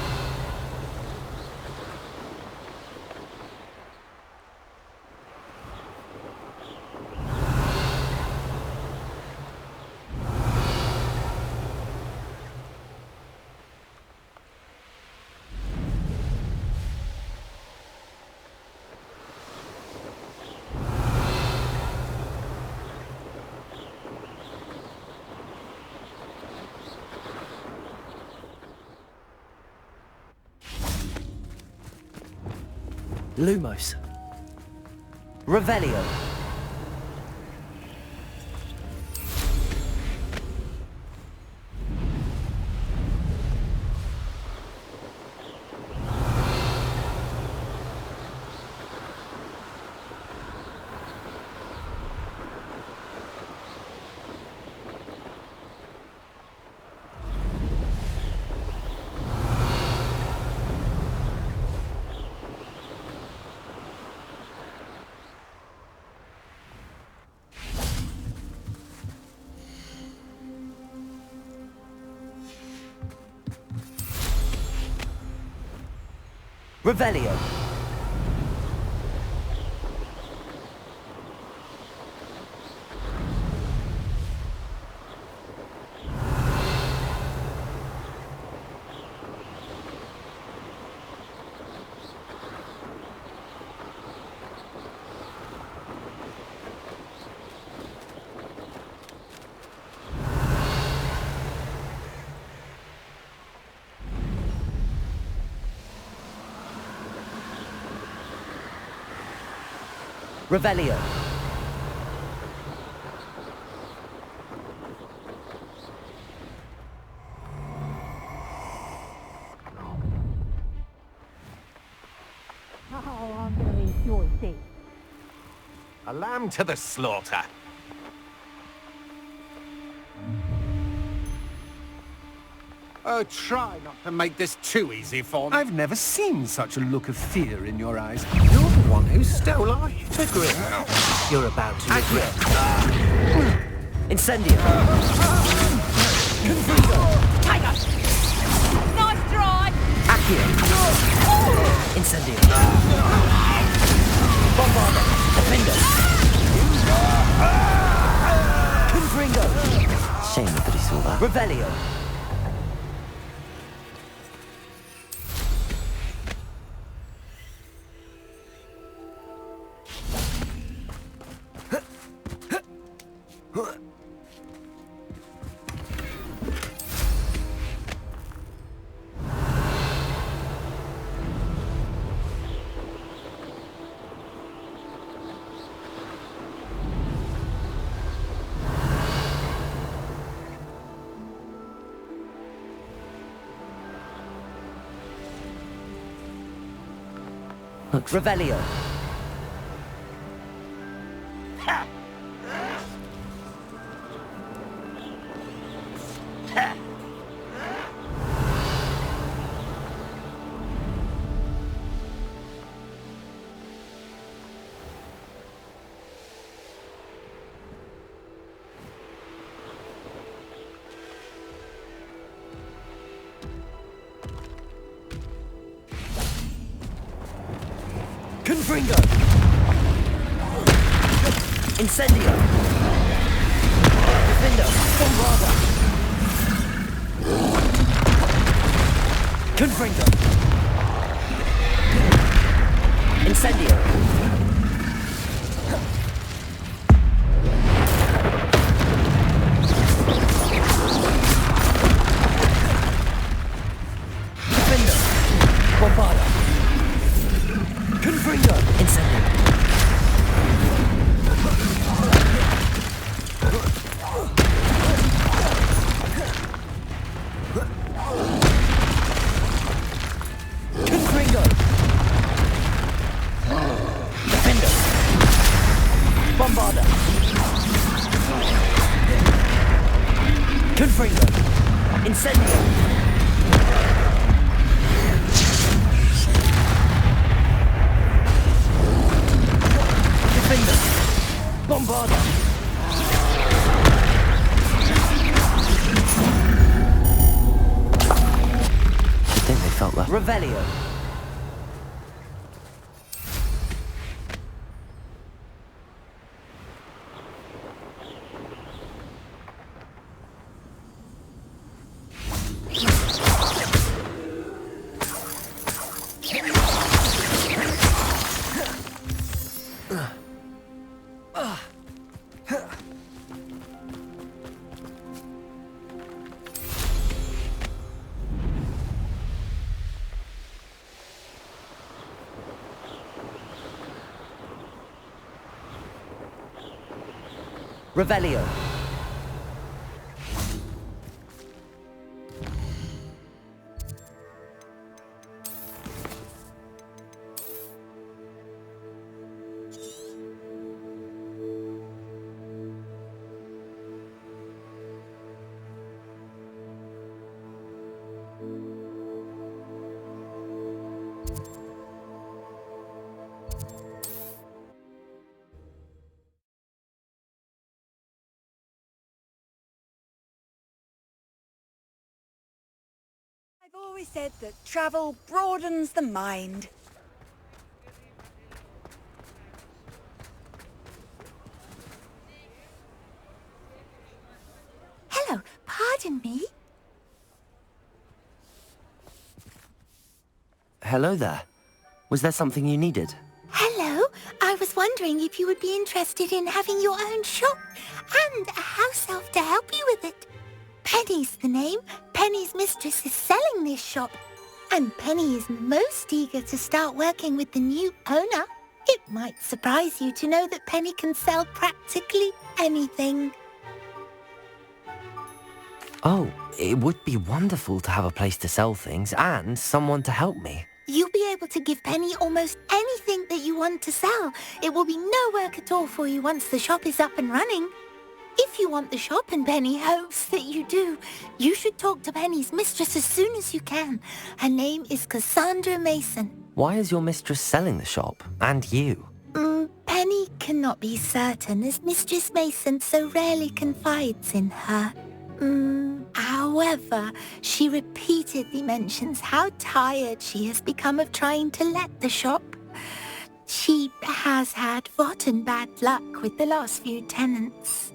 Lumos. Revelio. Revelio. Revelio.
Oh, I'm going to enjoy this.
A lamb to the slaughter. Oh, try not to make this too easy for me.
I've never seen such a look of fear in your eyes.
You're the one who stole our hippogriff. You're about to regret.
Incendio.
Confringo.
Tiger! Nice try!
Accio. Incendio. Bombarda. Defender. Confringo. Shame that he saw that. Revelio. Revelio. Confringo! Incendio! Defendo! Bombarda! Confringo! Incendio! Defendo! Bombarda! Confringo! Incendio! Confringo! Defendo! Bombarda! Confringo! Incendio! Defendo! Bombarda! I think they felt that. Revelio! Revelio.
I've always said that travel broadens the mind.
Hello, pardon me.
Hello there. Was there something you needed?
Hello, I was wondering if you would be interested in having your own shop and a house elf to help you with it. Penny's the name. Penny's mistress is selling this shop, and Penny is most eager to start working with the new owner. It might surprise you to know that Penny can sell practically anything.
Oh, it would be wonderful to have a place to sell things and someone to help me.
You'll be able to give Penny almost anything that you want to sell. It will be no work at all for you once the shop is up and running. If you want the shop and Penny hopes that you do, you should talk to Penny's mistress as soon as you can. Her name is Cassandra Mason.
Why is your mistress selling the shop? And you?
Penny cannot be certain as Mistress Mason so rarely confides in her. However, she repeatedly mentions how tired she has become of trying to let the shop. She has had rotten bad luck with the last few tenants.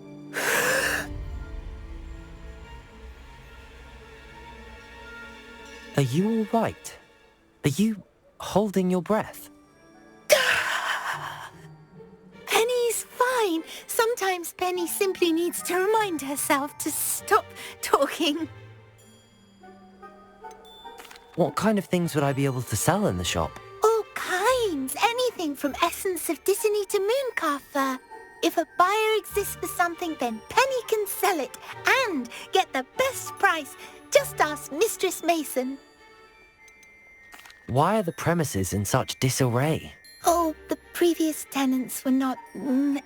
Are you all right? Are you holding your breath?
Penny's fine. Sometimes Penny simply needs to remind herself to stop talking.
What kind of things would I be able to sell in the shop?
All kinds. Anything from essence of Disney to mooncalf fur. If a buyer exists for something, then Penny can sell it and get the best price. Just ask Mistress Mason.
Why are the premises in such disarray?
Oh, the previous tenants were not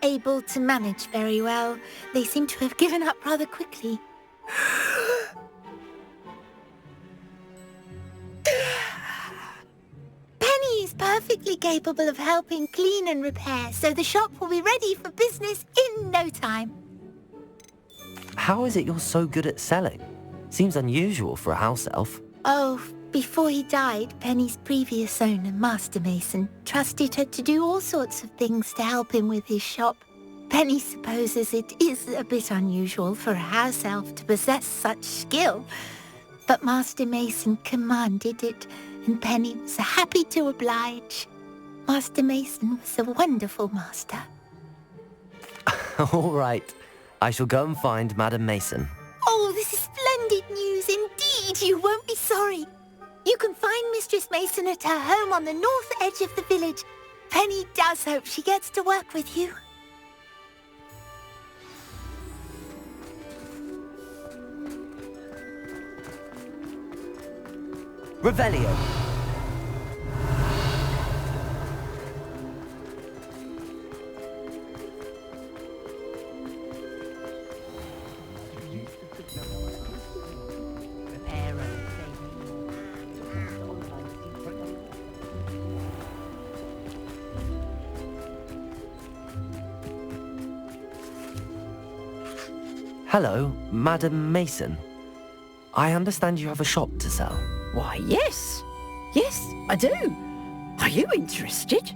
able to manage very well. They seem to have given up rather quickly. Penny is perfectly capable of helping clean and repair, so the shop will be ready for business in no time.
How is it you're so good at selling? Seems unusual for a house elf.
Oh, Before he died, Penny's previous owner, Master Mason, trusted her to do all sorts of things to help him with his shop. Penny supposes it is a bit unusual for a house elf to possess such skill, but Master Mason commanded it, and Penny was happy to oblige. Master Mason was a wonderful master.
All right. I shall go and find Madam Mason.
Oh, this is splendid news indeed. You won't be sorry. You can find Mistress Mason at her home on the north edge of the village. Penny does hope she gets to work with you.
Revelio. Hello, Madam Mason. I understand you have a shop to sell.
Why, yes. Yes, I do. Are you interested?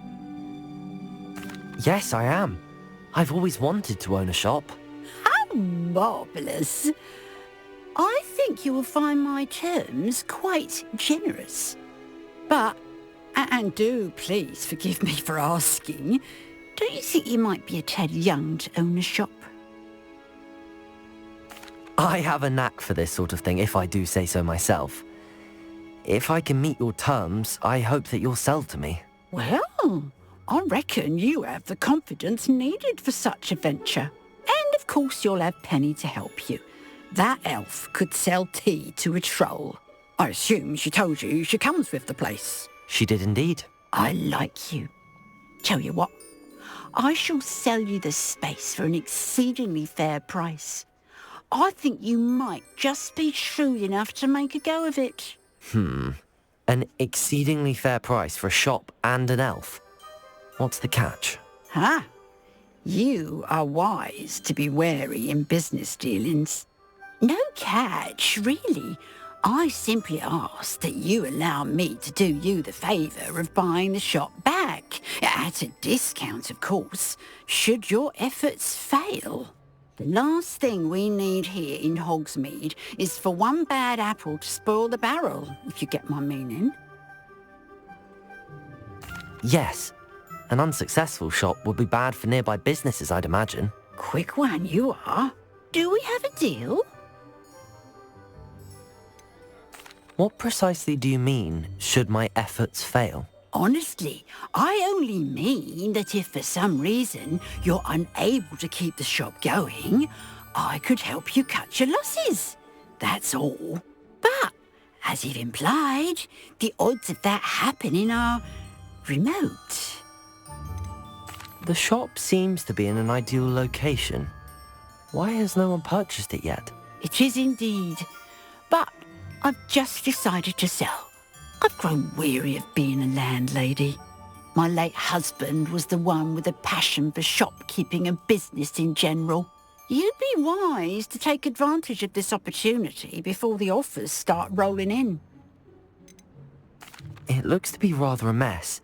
Yes, I am. I've always wanted to own a shop.
How marvellous. I think you will find my terms quite generous. But, and do please forgive me for asking, don't you think you might be a tad young to own a shop?
I have a knack for this sort of thing, if I do say so myself. If I can meet your terms, I hope that you'll sell to me.
Well, I reckon you have the confidence needed for such a venture. And of course you'll have Penny to help you. That elf could sell tea to a troll. I assume she told you she comes with the place.
She did indeed.
I like you. Tell you what, I shall sell you the space for an exceedingly fair price. I think you might just be shrewd enough to make a go of it.
An exceedingly fair price for a shop and an elf. What's the catch?
Huh? You are wise to be wary in business dealings. No catch, really. I simply ask that you allow me to do you the favour of buying the shop back. At a discount, of course, should your efforts fail. The last thing we need here in Hogsmeade is for one bad apple to spoil the barrel, if you get my meaning.
Yes. An unsuccessful shop would be bad for nearby businesses, I'd imagine.
Quick one you are. Do we have a deal?
What precisely do you mean, should my efforts fail?
Honestly, I only mean that if for some reason you're unable to keep the shop going, I could help you cut your losses. That's all. But, as you've implied, the odds of that happening are remote.
The shop seems to be in an ideal location. Why has no one purchased it yet?
It is indeed. But I've just decided to sell. I've grown weary of being a landlady. My late husband was the one with a passion for shopkeeping and business in general. You'd be wise to take advantage of this opportunity before the offers start rolling in.
It looks to be rather a mess.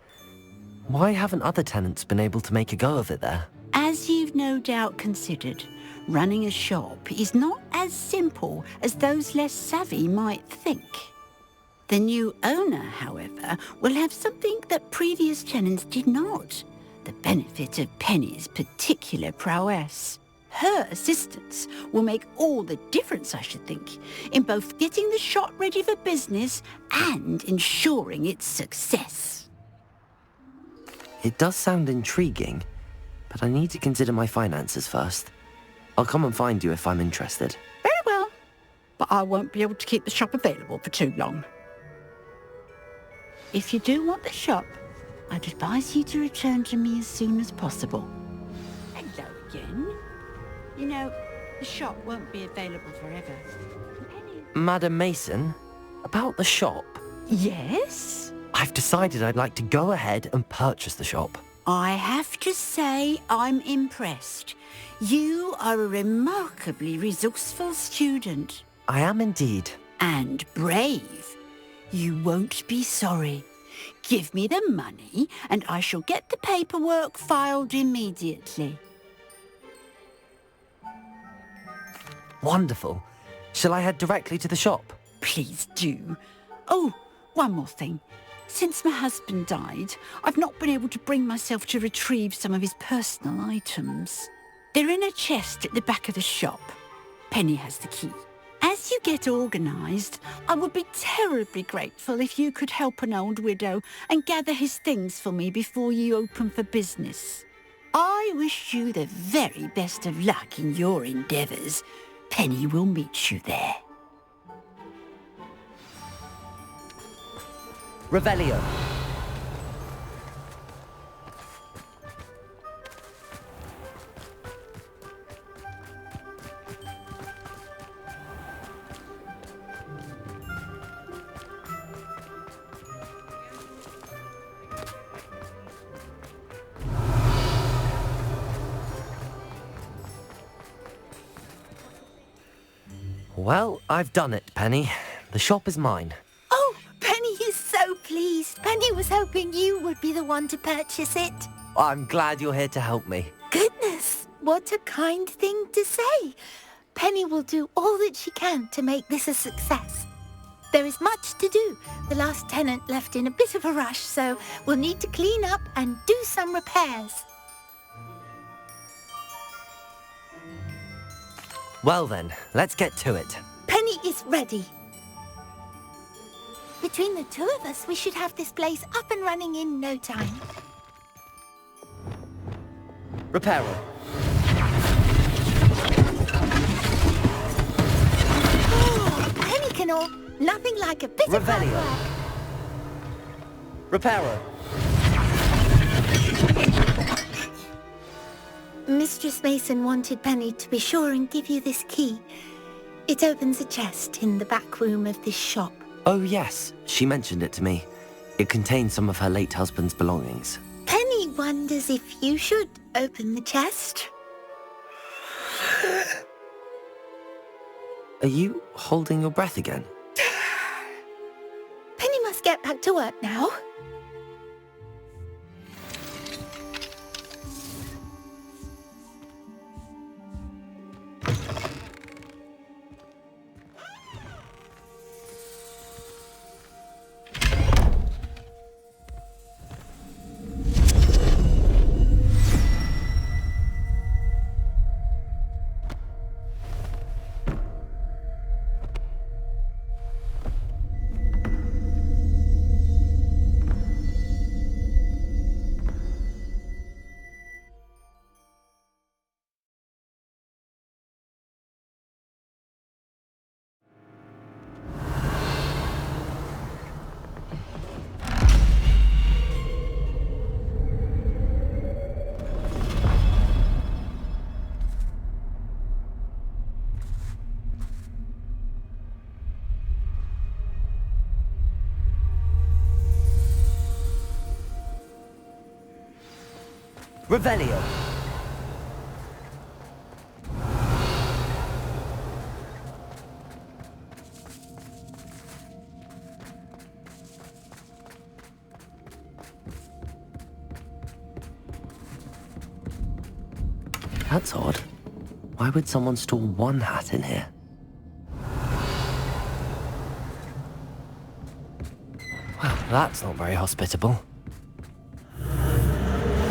Why haven't other tenants been able to make a go of it there?
As you've no doubt considered, running a shop is not as simple as those less savvy might think. The new owner, however, will have something that previous tenants did not, the benefit of Penny's particular prowess. Her assistance will make all the difference, I should think, in both getting the shop ready for business and ensuring its success.
It does sound intriguing, but I need to consider my finances first. I'll come and find you if I'm interested.
Very well, but I won't be able to keep the shop available for too long. If you do want the shop, I'd advise you to return to me as soon as possible. Hello again. You know, the shop won't be available forever.
Madam Mason, about the shop.
Yes?
I've decided I'd like to go ahead and purchase the shop.
I have to say I'm impressed. You are a remarkably resourceful student.
I am indeed.
And brave. You won't be sorry. Give me the money, and I shall get the paperwork filed immediately.
Wonderful. Shall I head directly to the shop?
Please do. Oh, one more thing. Since my husband died, I've not been able to bring myself to retrieve some of his personal items. They're in a chest at the back of the shop. Penny has the key. As you get organised, I would be terribly grateful if you could help an old widow and gather his things for me before you open for business. I wish you the very best of luck in your endeavours. Penny will meet you there.
Revelio. Well, I've done it, Penny. The shop is mine.
Oh, Penny is so pleased. Penny was hoping you would be the one to purchase it.
I'm glad you're here to help me.
Goodness, what a kind thing to say. Penny will do all that she can to make this a success. There is much to do. The last tenant left in a bit of a rush, so we'll need to clean up and do some repairs.
Well then, let's get to it.
Penny is ready. Between the two of us, we should have this place up and running in no time.
Reparo.
Oh, Penny can all... Nothing like a bit of hard
Revelio.
work.
Reparo.
Mistress Mason wanted Penny to be sure and give you this key. It opens a chest in the back room of this shop.
Oh yes, she mentioned it to me. It contains some of her late husband's belongings.
Penny wonders if you should open the chest.
Are you holding your breath again?
Penny must get back to work now.
Revelio. That's odd. Why would someone store one hat in here? Well, that's not very hospitable.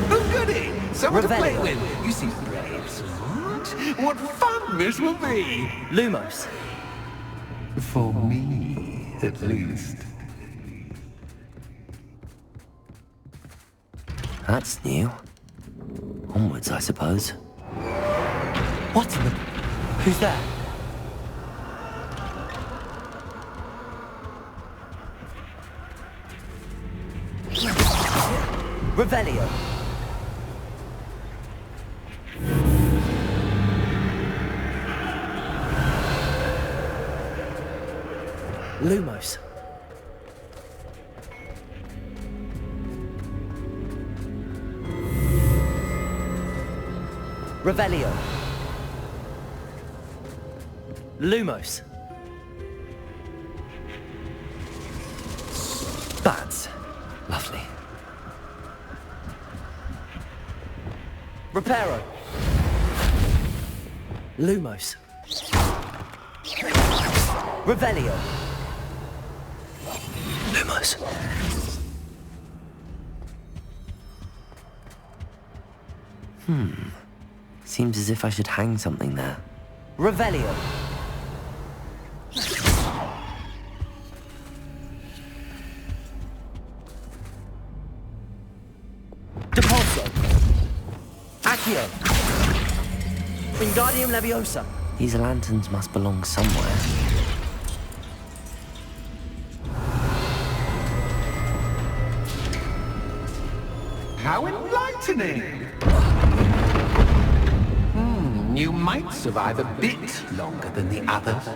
Oh, goody! Someone to play
Revelio.
with. You seem brave, smart. What fun this will be!
Lumos.
For me, at least.
That's new. Onwards, I suppose. What in the... Who's there? Revelio. Lumos. Revelio. Lumos. That's lovely. Reparo. Lumos. Revelio. Lumos. Seems as if I should hang something there. Revelio. Depulso. Accio. Wingardium Leviosa. These lanterns must belong somewhere.
How enlightening! You might survive a bit longer than the others.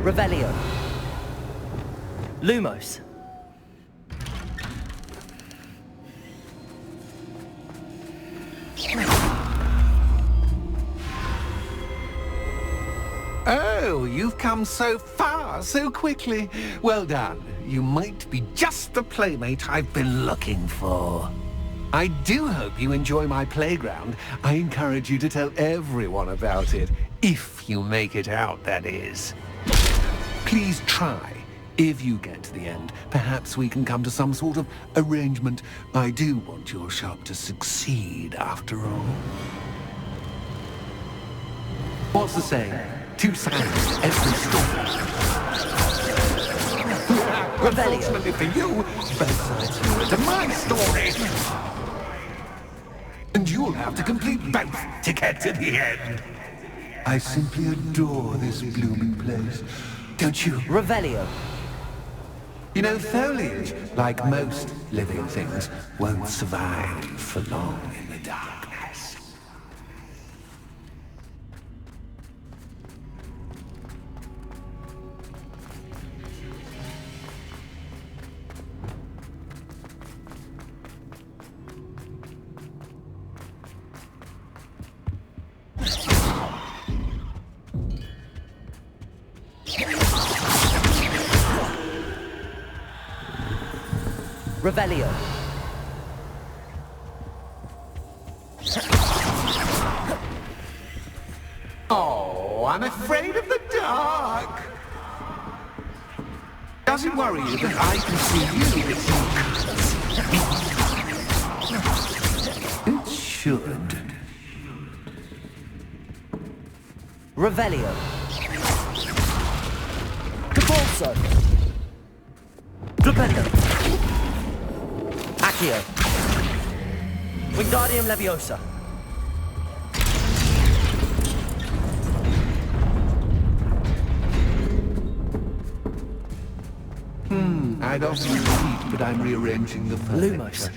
Revelio. Lumos.
Oh, you've come so far, so quickly. Well done. You might be just the playmate I've been looking for. I do hope you enjoy my playground. I encourage you to tell everyone about it. If you make it out, that is. Please try. If you get to the end, perhaps we can come to some sort of arrangement. I do want your shop to succeed, after all. What's the saying? Two sides to every story. Unfortunately for you, both sides are to my story. And you'll have to complete both to get to the end. I simply adore this blooming place. Don't you?
Revelio.
You know, foliage, like most living things, won't survive for long in the darkness.
Revelio.
Oh, I'm afraid of the dark. Does it worry you that I can see you? It should.
Revelio. Depulso. Flipendo. Accio. Wingardium Leviosa.
I'd often repeat, but I'm rearranging the furniture.
Lumos.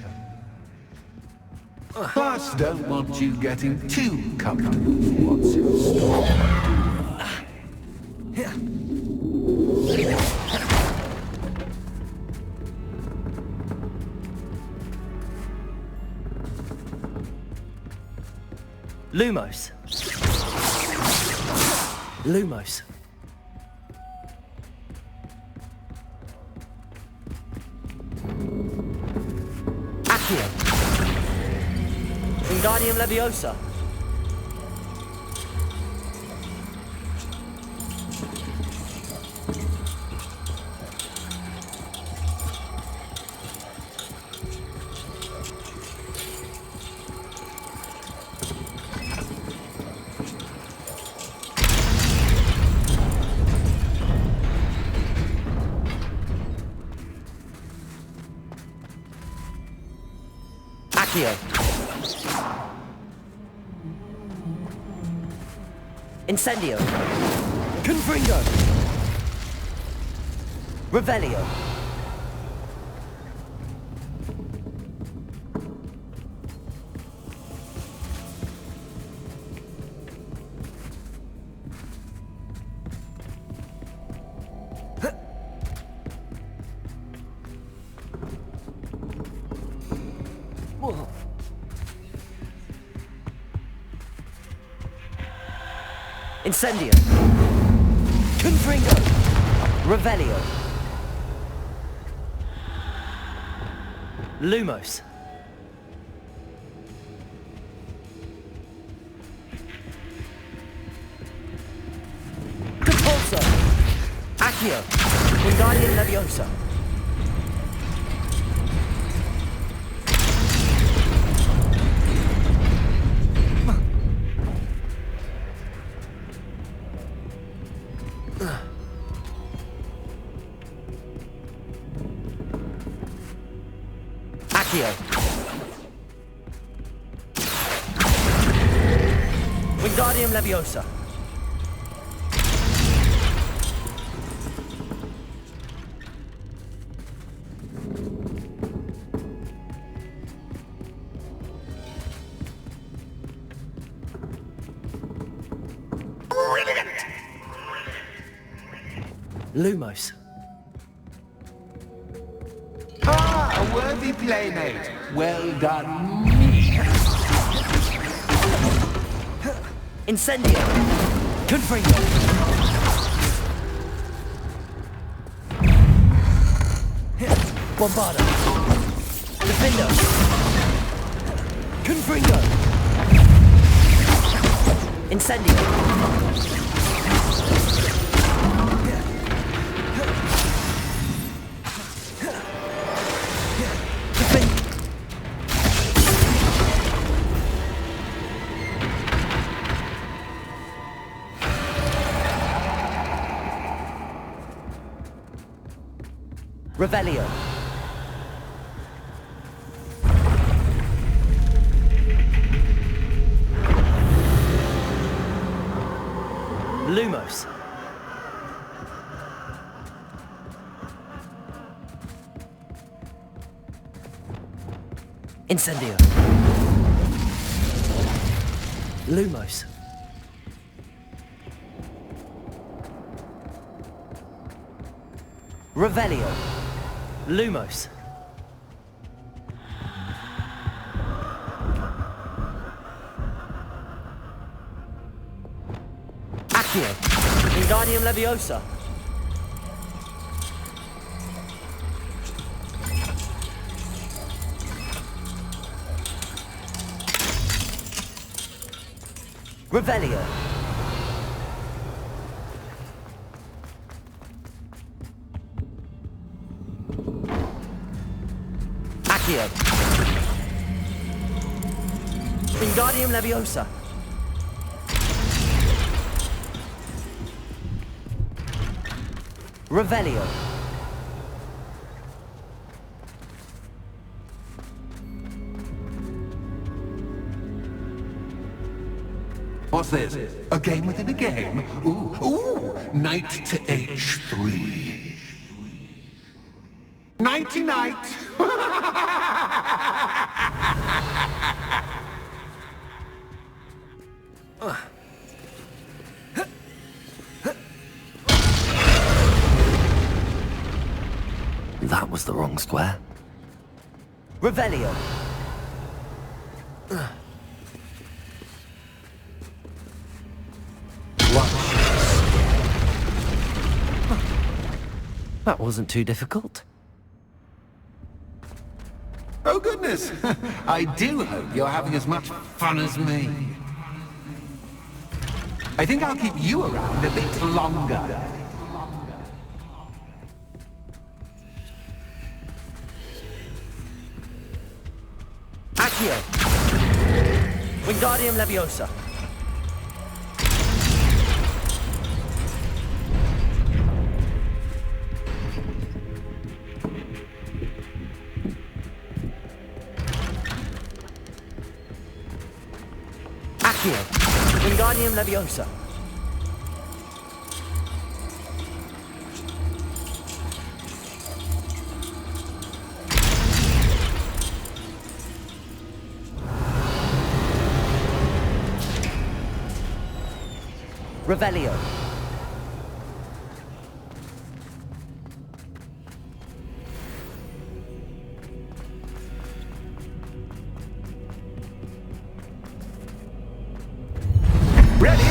Plus, don't want you getting too comfortable. What's in store?
Lumos. Lumos. Accio. Wingardium Leviosa. Accio. Incendio. Confringo. Revelio. Incendio. Confringo. Revelio. Lumos. Repulso. Accio. Wingardium Leviosa. Accio. Wingardium Leviosa. Lumos.
Ah, a worthy playmate. Well done.
Incendio. Confringo. Bombarda. Defendo. Confringo. Incendio. Revelio. Lumos. Incendio. Lumos. Revelio. Lumos. Accio. Wingardium Leviosa. Revelio. Accio. Wingardium Leviosa. Revelio.
What's this? A game within a game? Ooh, knight to h3. Nighty-night!
That was the wrong square. Revelio. That wasn't too difficult.
Oh goodness! I do hope you're having as much fun as me. I think I'll keep you around a bit longer.
Accio. Wingardium Leviosa. Accio. Wingardium Leviosa. Revelio.
Ready?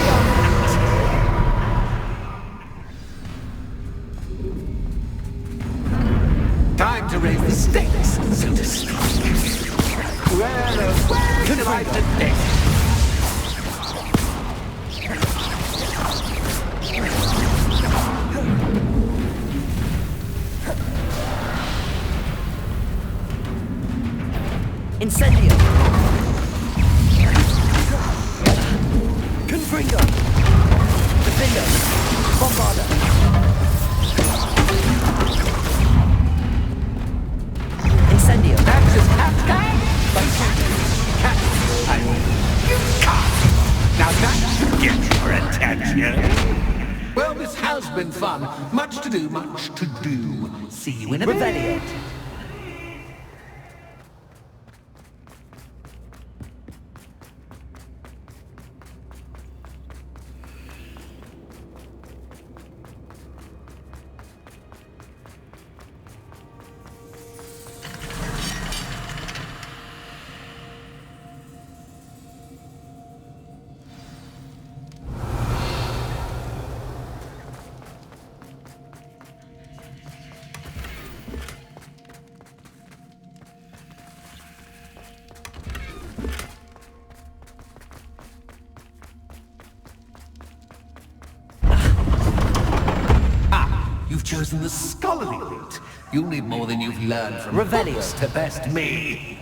Fringo! Defender! Bombarder! Incendio!
Axis Captain! You can't! Now that should get your attention. Well, this has been fun. Much to do, much to do. See you in a bit.
Revelio!
You've chosen the scholarly route. You'll need more than you've learned from
Revelio.
books to best me.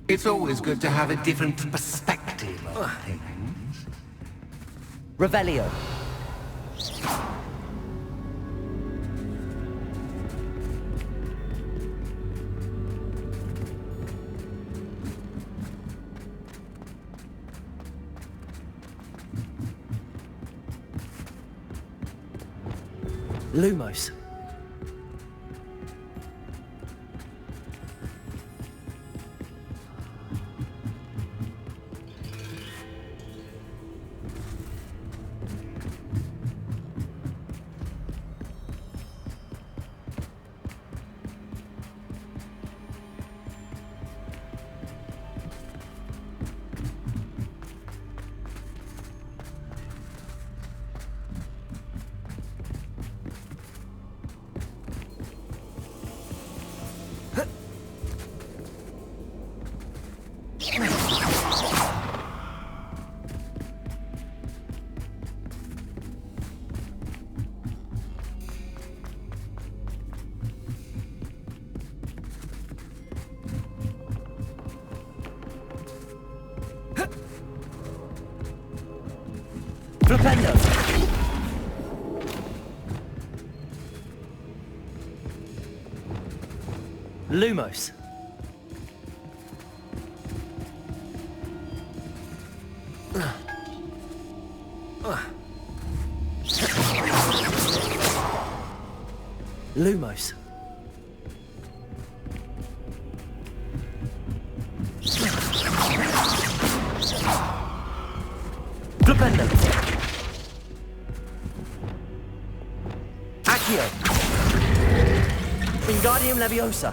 It's always good to have a different perspective of things.
Revelio! Lumos! Flipendo! Lumos! Lumos! Flipendo! Accio! Wingardium Leviosa!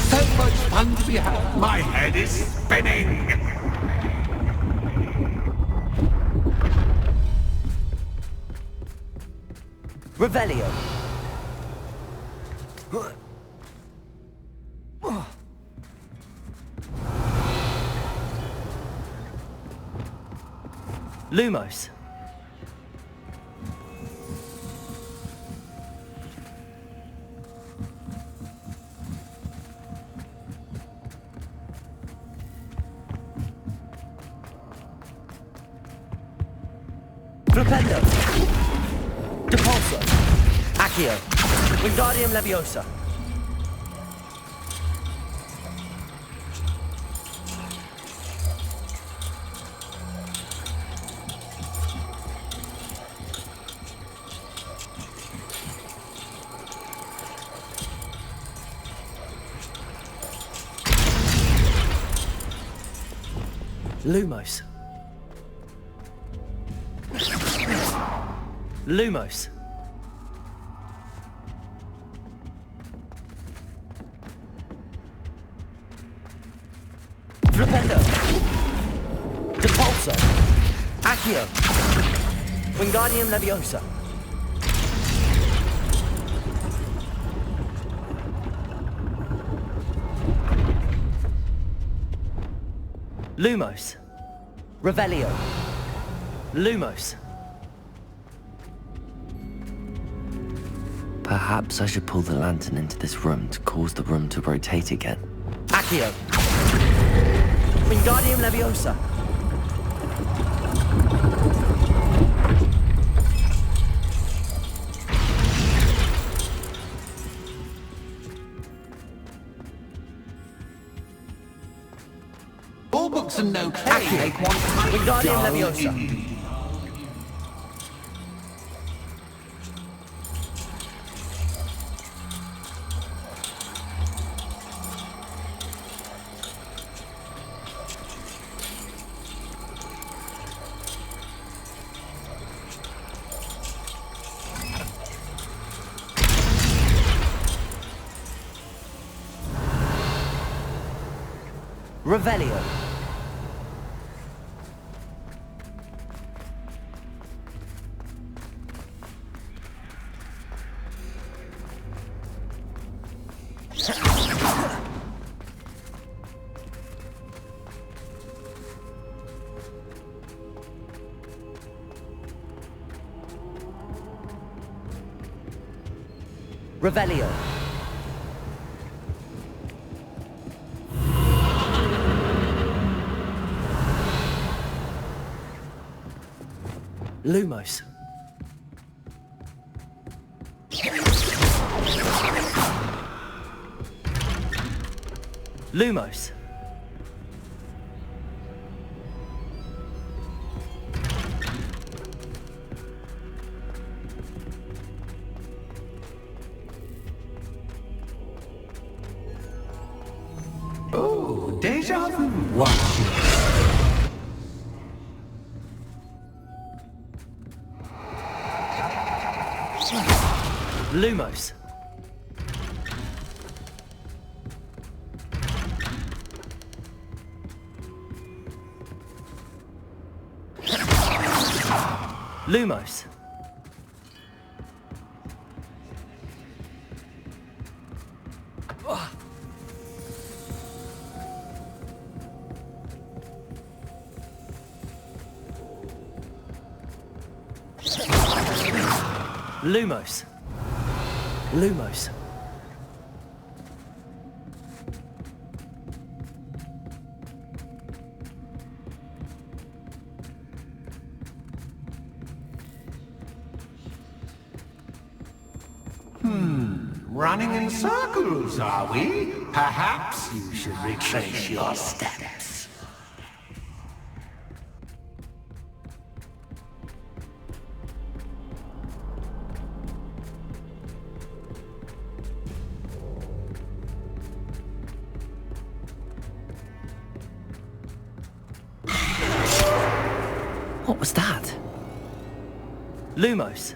So much fun to be had. My head is spinning.
Revelio! Lumos! Flipendo! Depulso! Accio! Wingardium Leviosa! Lumos! Lumos! Stupendo! Depulso! Accio! Wingardium Leviosa! Lumos! Revelio! Lumos! Perhaps I should pull the lantern into this room to cause the room to rotate again. Accio! Wingardium Leviosa!
All books and no clay make one
Wingardium
dull
Leviosa!
indeed.
Revelio! Revelio! Lumos! Lumos!
Oh, deja vu. Watch it.
Lumos! Lumos! Lumos! Lumos!
Running in circles, are we? Perhaps you should retrace your steps.
What was that? Lumos!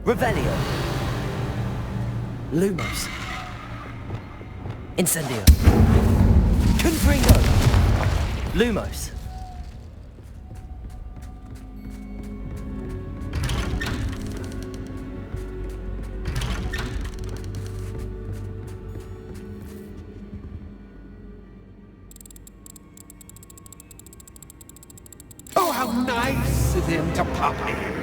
Revelio! Lumos! Incendio! Confringo! Lumos!
Oh, how nice of him to pop in.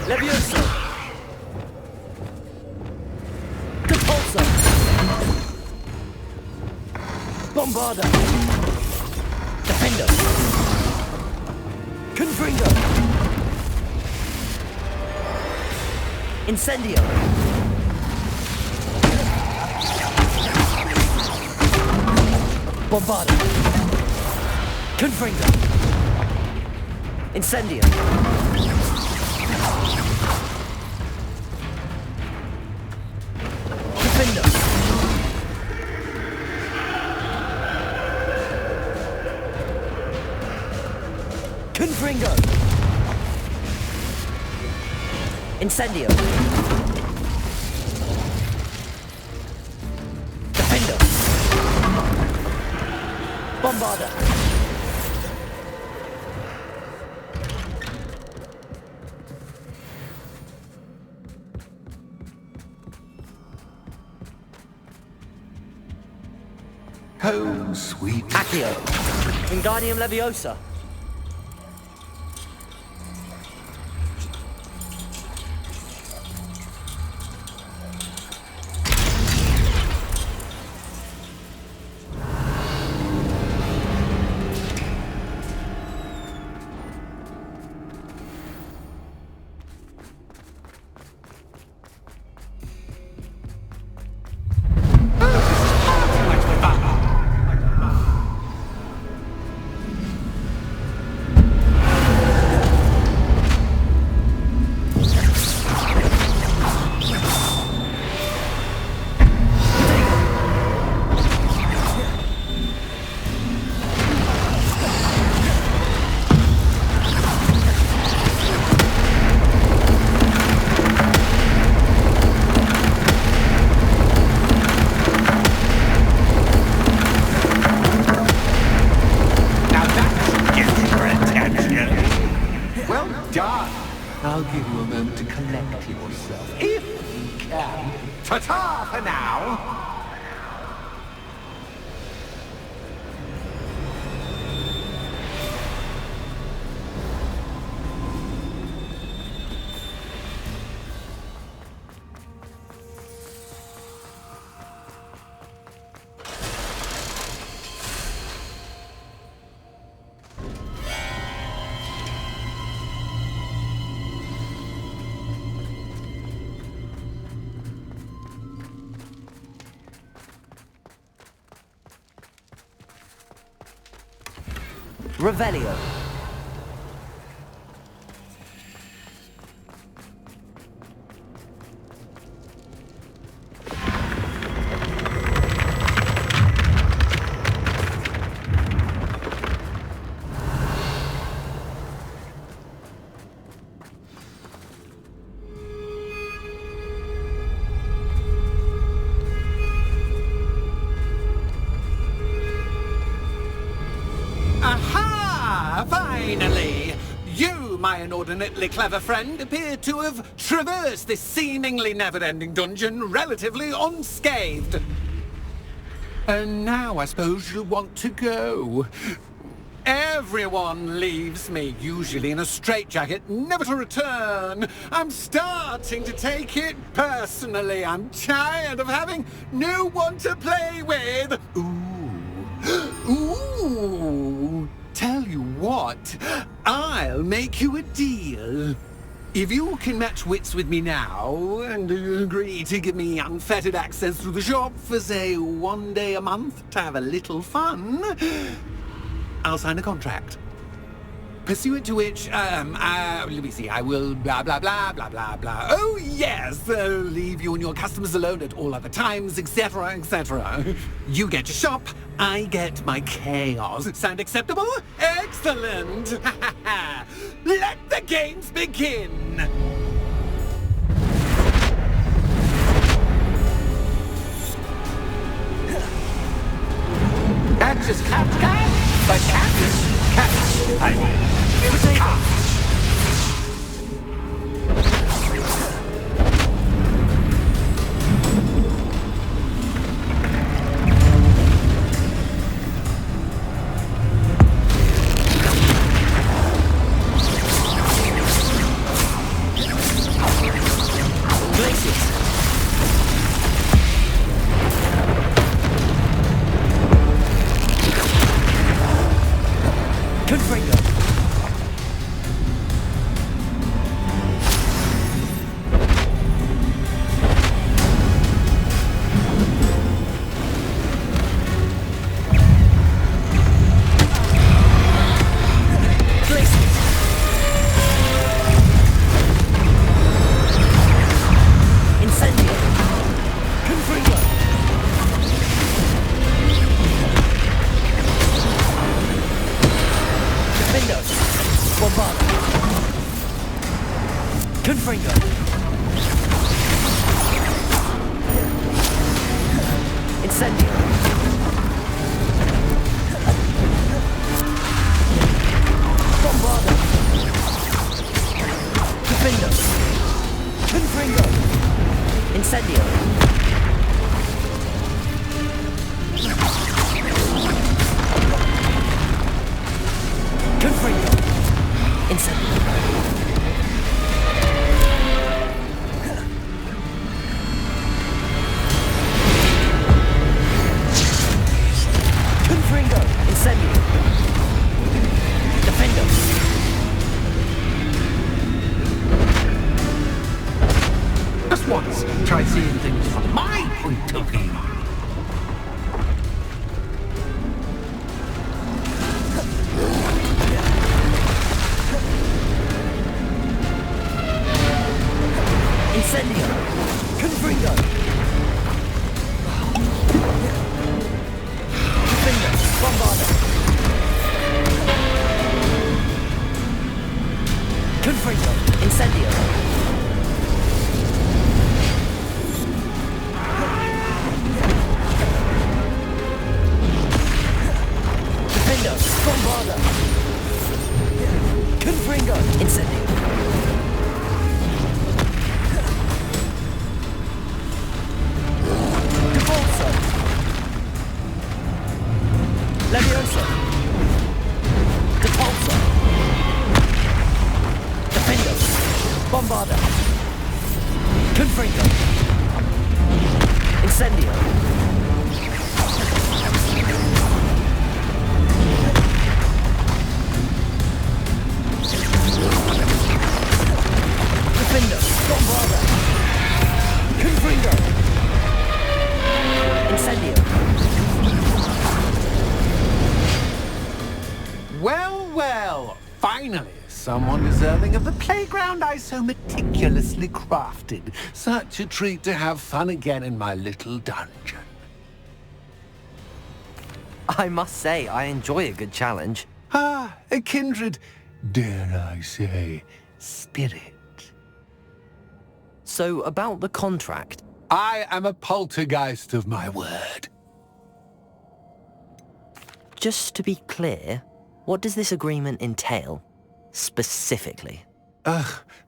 Levioso! Depulso! Bombarda! Defendo! Confringo! Incendio! Bombarda. Confringo. Incendio. Defender. Confringo. Incendio. Defender. Bombarda.
Home, sweet.
Accio. Wingardium Leviosa.
I'll give you a moment to collect yourself, if you can. Ta-ta for now!
Revelio.
Finally! You, my inordinately clever friend, appear to have traversed this seemingly never-ending dungeon relatively unscathed. And now I suppose you'll want to go. Everyone leaves me, usually in a straitjacket, never to return. I'm starting to take it personally. I'm tired of having no one to play with. Ooh. Ooh. Tell you what, I'll make you a deal. If you can match wits with me now, and agree to give me unfettered access to the shop for, say, 1 day a month to have a little fun, I'll sign a contract. Pursuant to which, let me see, I will blah, blah, blah, blah, blah, blah. Oh, yes, leave you and your customers alone at all other times, etc., etc. You get your shop, I get my chaos. Sound acceptable? Excellent! Let the games begin! That's just cat, but cat, I mean,
Confringo! Incendio! Bombardo! Defendo! Confringo! Incendio! Confringo! Incendio! Confringo! Incendio! Defendo!
Just once, try seeing things from my point of view.
Incendio! Confringo! Defendo! Bombardo! Confringo! Incendio! Defendo! Bombardo! Confringo! Incendio! Devolso! Levioso! Depulso! Defendo! Bombarda! Confringo! Incendio! Defendo! Bombarda! Confringo! Incendio!
Well, well, finally, someone deserving of the playground I so meticulously crafted. Such a treat to have fun again in my little dungeon.
I must say, I enjoy a good challenge.
Ah, a kindred, dare I say, spirit.
So, about the contract.
I am a poltergeist of my word.
Just to be clear, what does this agreement entail, specifically?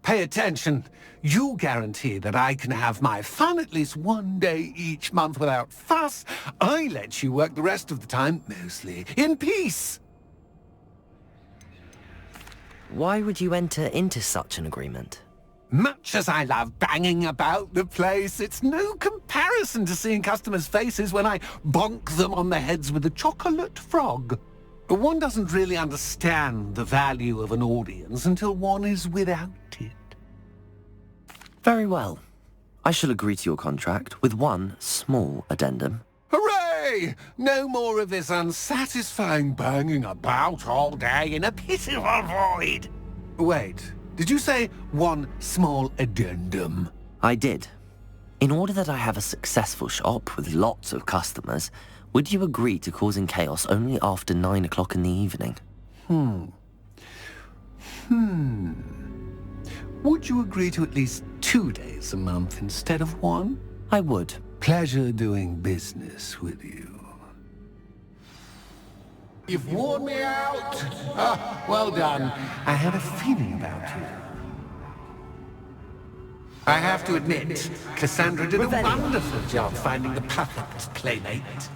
Pay attention. You guarantee that I can have my fun at least one day each month without fuss. I let you work the rest of the time, mostly in peace.
Why would you enter into such an agreement?
Much as I love banging about the place, it's no comparison to seeing customers' faces when I bonk them on the heads with a chocolate frog. One doesn't really understand the value of an audience until one is without it.
Very well. I shall agree to your contract with one small addendum.
Hooray! No more of this unsatisfying banging about all day in a pitiful void. Wait, did you say one small addendum?
I did. In order that I have a successful shop with lots of customers, would you agree to causing chaos only after 9 o'clock in the evening?
Would you agree to at least 2 days a month instead of one?
I would.
Pleasure doing business with you. You've worn me out. Ah, well done. I had a feeling about you. I have to admit, Cassandra did a wonderful job finding the perfect playmate.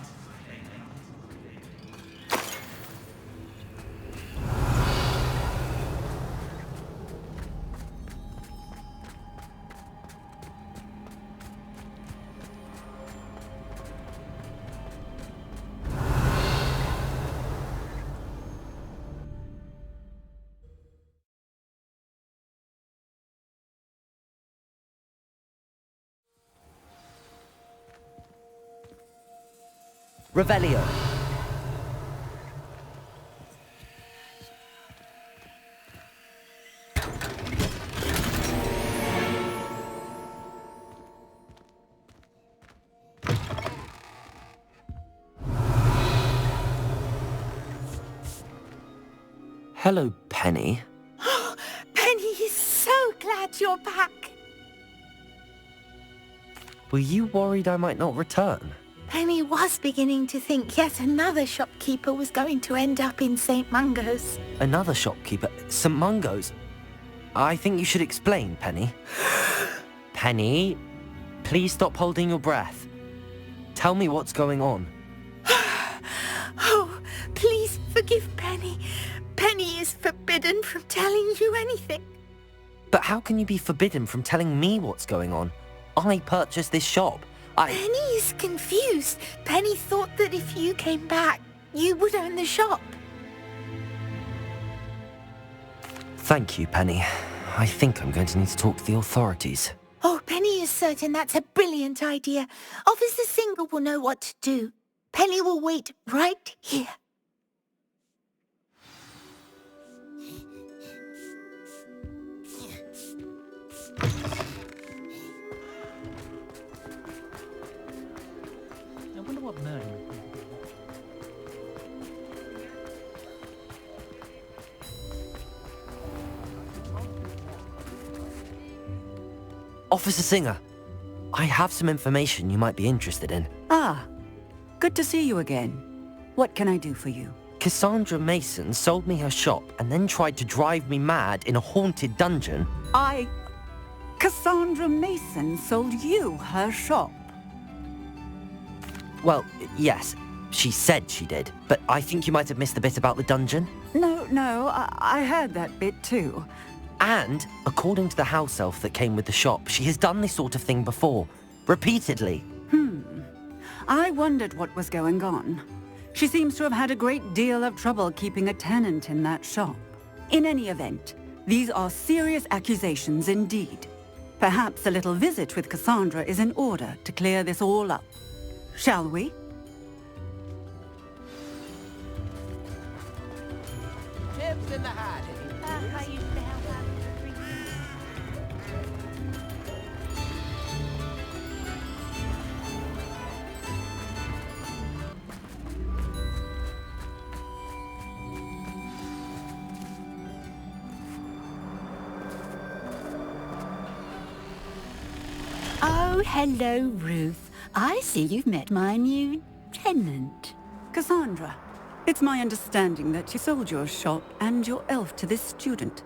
Revelio. Hello, Penny.
Penny!
Penny is so glad you're back.
Were you worried I might not return?
Penny was beginning to think yet another shopkeeper was going to end up in St. Mungo's.
Another shopkeeper? St. Mungo's? I think you should explain, Penny. Penny, please stop holding your breath. Tell me what's going on.
Oh, please forgive Penny. Penny is forbidden from telling you anything.
But how can you be forbidden from telling me what's going on? I purchased this shop.
Penny is confused. Penny thought that if you came back, you would own the shop.
Thank you, Penny. I think I'm going to need to talk to the authorities.
Oh, Penny is certain that's a brilliant idea. Officer Singer will know what to do. Penny will wait right here.
I wonder what Merlin would think.
Officer Singer, I have some information you might be interested in.
Ah, good to see you again. What can I do for you?
Cassandra Mason sold me her shop and then tried to drive me mad in a haunted dungeon.
Cassandra Mason sold you her shop?
Well, yes, she said she did, but I think you might have missed the bit about the dungeon.
No, I heard that bit too.
And, according to the house elf that came with the shop, she has done this sort of thing before. Repeatedly.
I wondered what was going on. She seems to have had a great deal of trouble keeping a tenant in that shop. In any event, these are serious accusations indeed. Perhaps a little visit with Cassandra is in order to clear this all up. Shall we?
Tips in the hat.
I used to help out with
Oh, hello, Ruth. I see you've met my new tenant.
Cassandra, it's my understanding that you sold your shop and your elf to this student.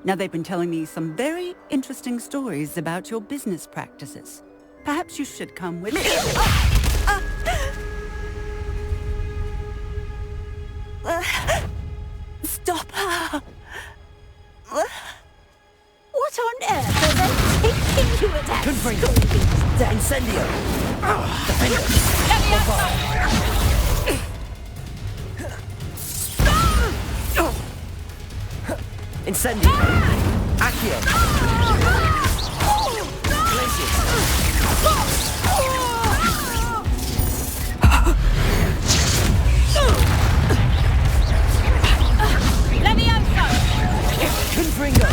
Now, they've been telling me some very interesting stories about your business practices. Perhaps you should come with me.
Stop her! What on earth are they teaching you at that school these days?
Incendio! Defender! Incendio! Accio! Confringo!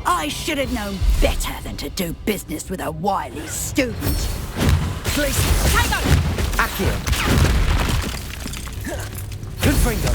I should have known better than to do business with a wily student.
Glacius! Accio! Confringo!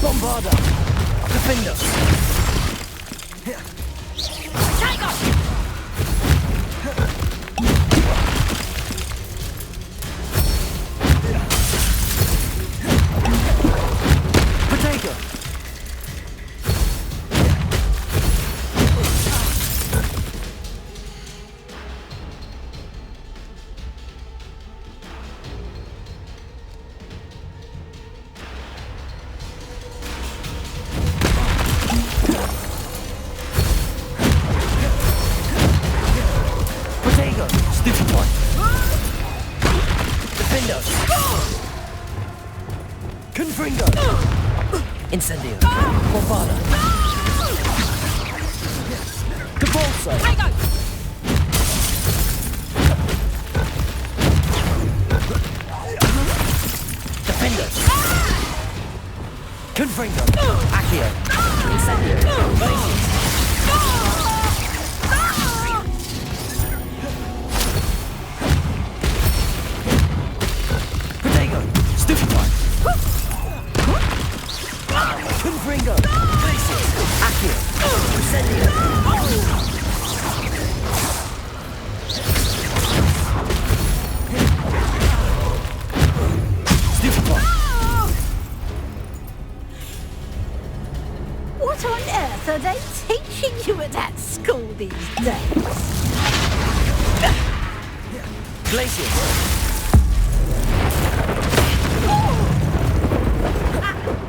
Bombarda! Defender! Potato! Confringo! Incendio! Bombada! Debolso! Defender! Confringo! Accio! Incendio! Glacius! Protego! Stupefy! Confringo! Glacius! Accio! Incendio!
What on earth are they teaching you at that school these days?
Glacius!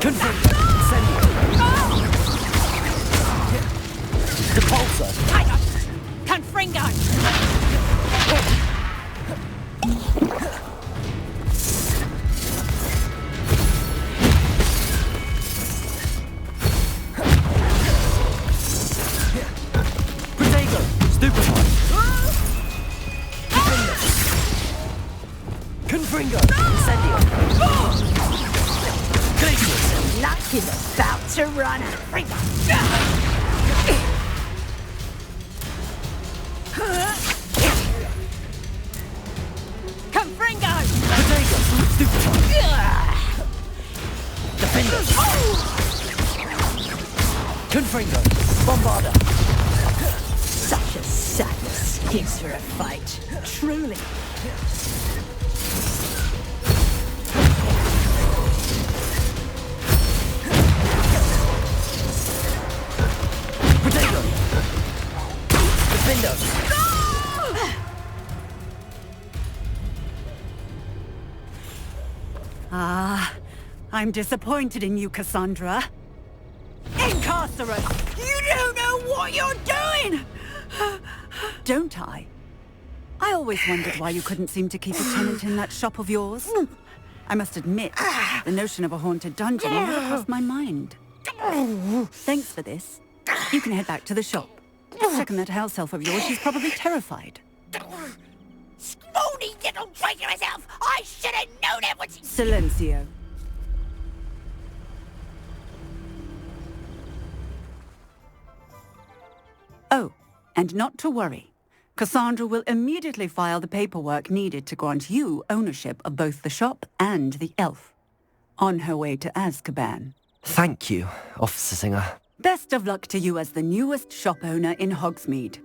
Confringo! Incendio! Depulso!
Confringo!
Protego! Stupefy! Confringo! Incendio! Glacius!
Like he's about to run out.
Confringo!
Protego! Stupefy! Defender! Confringo! Bombarda!
Such a sad excuse for a fight. Truly.
Protego! Defender!
Ah, I'm disappointed in you, Cassandra. Incarcerate! You don't know what you're doing! Don't I? I always wondered why you couldn't seem to keep a tenant in that shop of yours. I must admit, the notion of a haunted dungeon never crossed my mind. Thanks for this. You can head back to the shop. Second that house elf of yours, she's probably terrified.
Spoony little traitor herself! I should have known it was...
Silencio. Oh, and not to worry. Cassandra will immediately file the paperwork needed to grant you ownership of both the shop and the elf. On her way to Azkaban.
Thank you, Officer Singer.
Best of luck to you as the newest shop owner in Hogsmeade.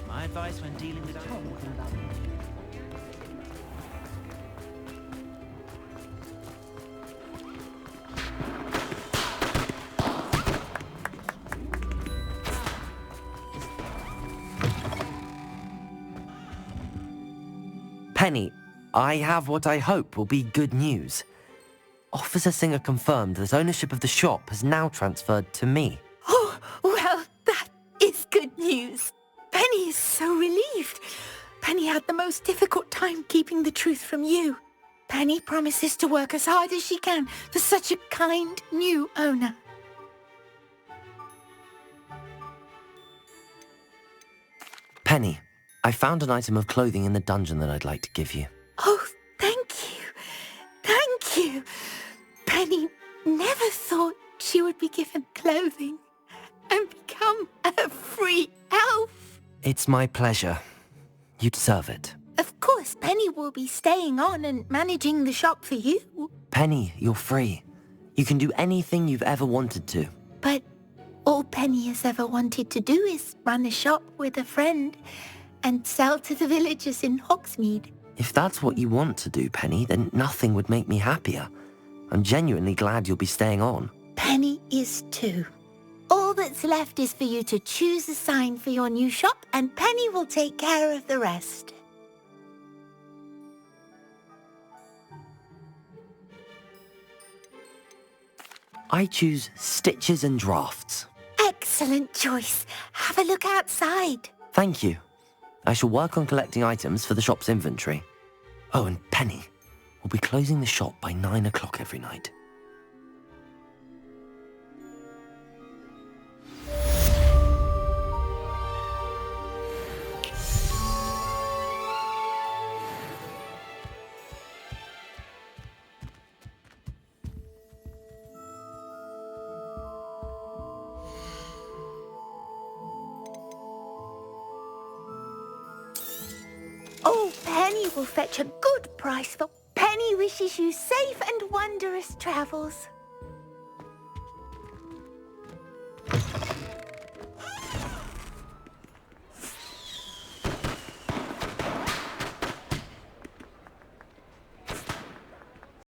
My advice when dealing with...
Penny, I have what I hope will be good news. Officer Singer confirmed that ownership of the shop has now transferred to me.
Oh, well, that is good news. Penny is so relieved. Penny had the most difficult time keeping the truth from you. Penny promises to work as hard as she can for such a kind new owner.
Penny, I found an item of clothing in the dungeon that I'd like to give you.
Oh, thank you. Thank you. Penny never thought she would be given clothing and become a free elf.
It's my pleasure. You deserve it.
Of course, Penny will be staying on and managing the shop for you.
Penny, you're free. You can do anything you've ever wanted to.
But all Penny has ever wanted to do is run a shop with a friend and sell to the villagers in Hogsmeade.
If that's what you want to do, Penny, then nothing would make me happier. I'm genuinely glad you'll be staying on.
Penny is too. All that's left is for you to choose a sign for your new shop, and Penny will take care of the rest.
I choose stitches and drafts.
Excellent choice. Have a look outside.
Thank you. I shall work on collecting items for the shop's inventory. Oh, and Penny, we'll be closing the shop by 9 o'clock every night.
Oh, Penny will fetch a good price for Penny wishes you safe and wondrous travels.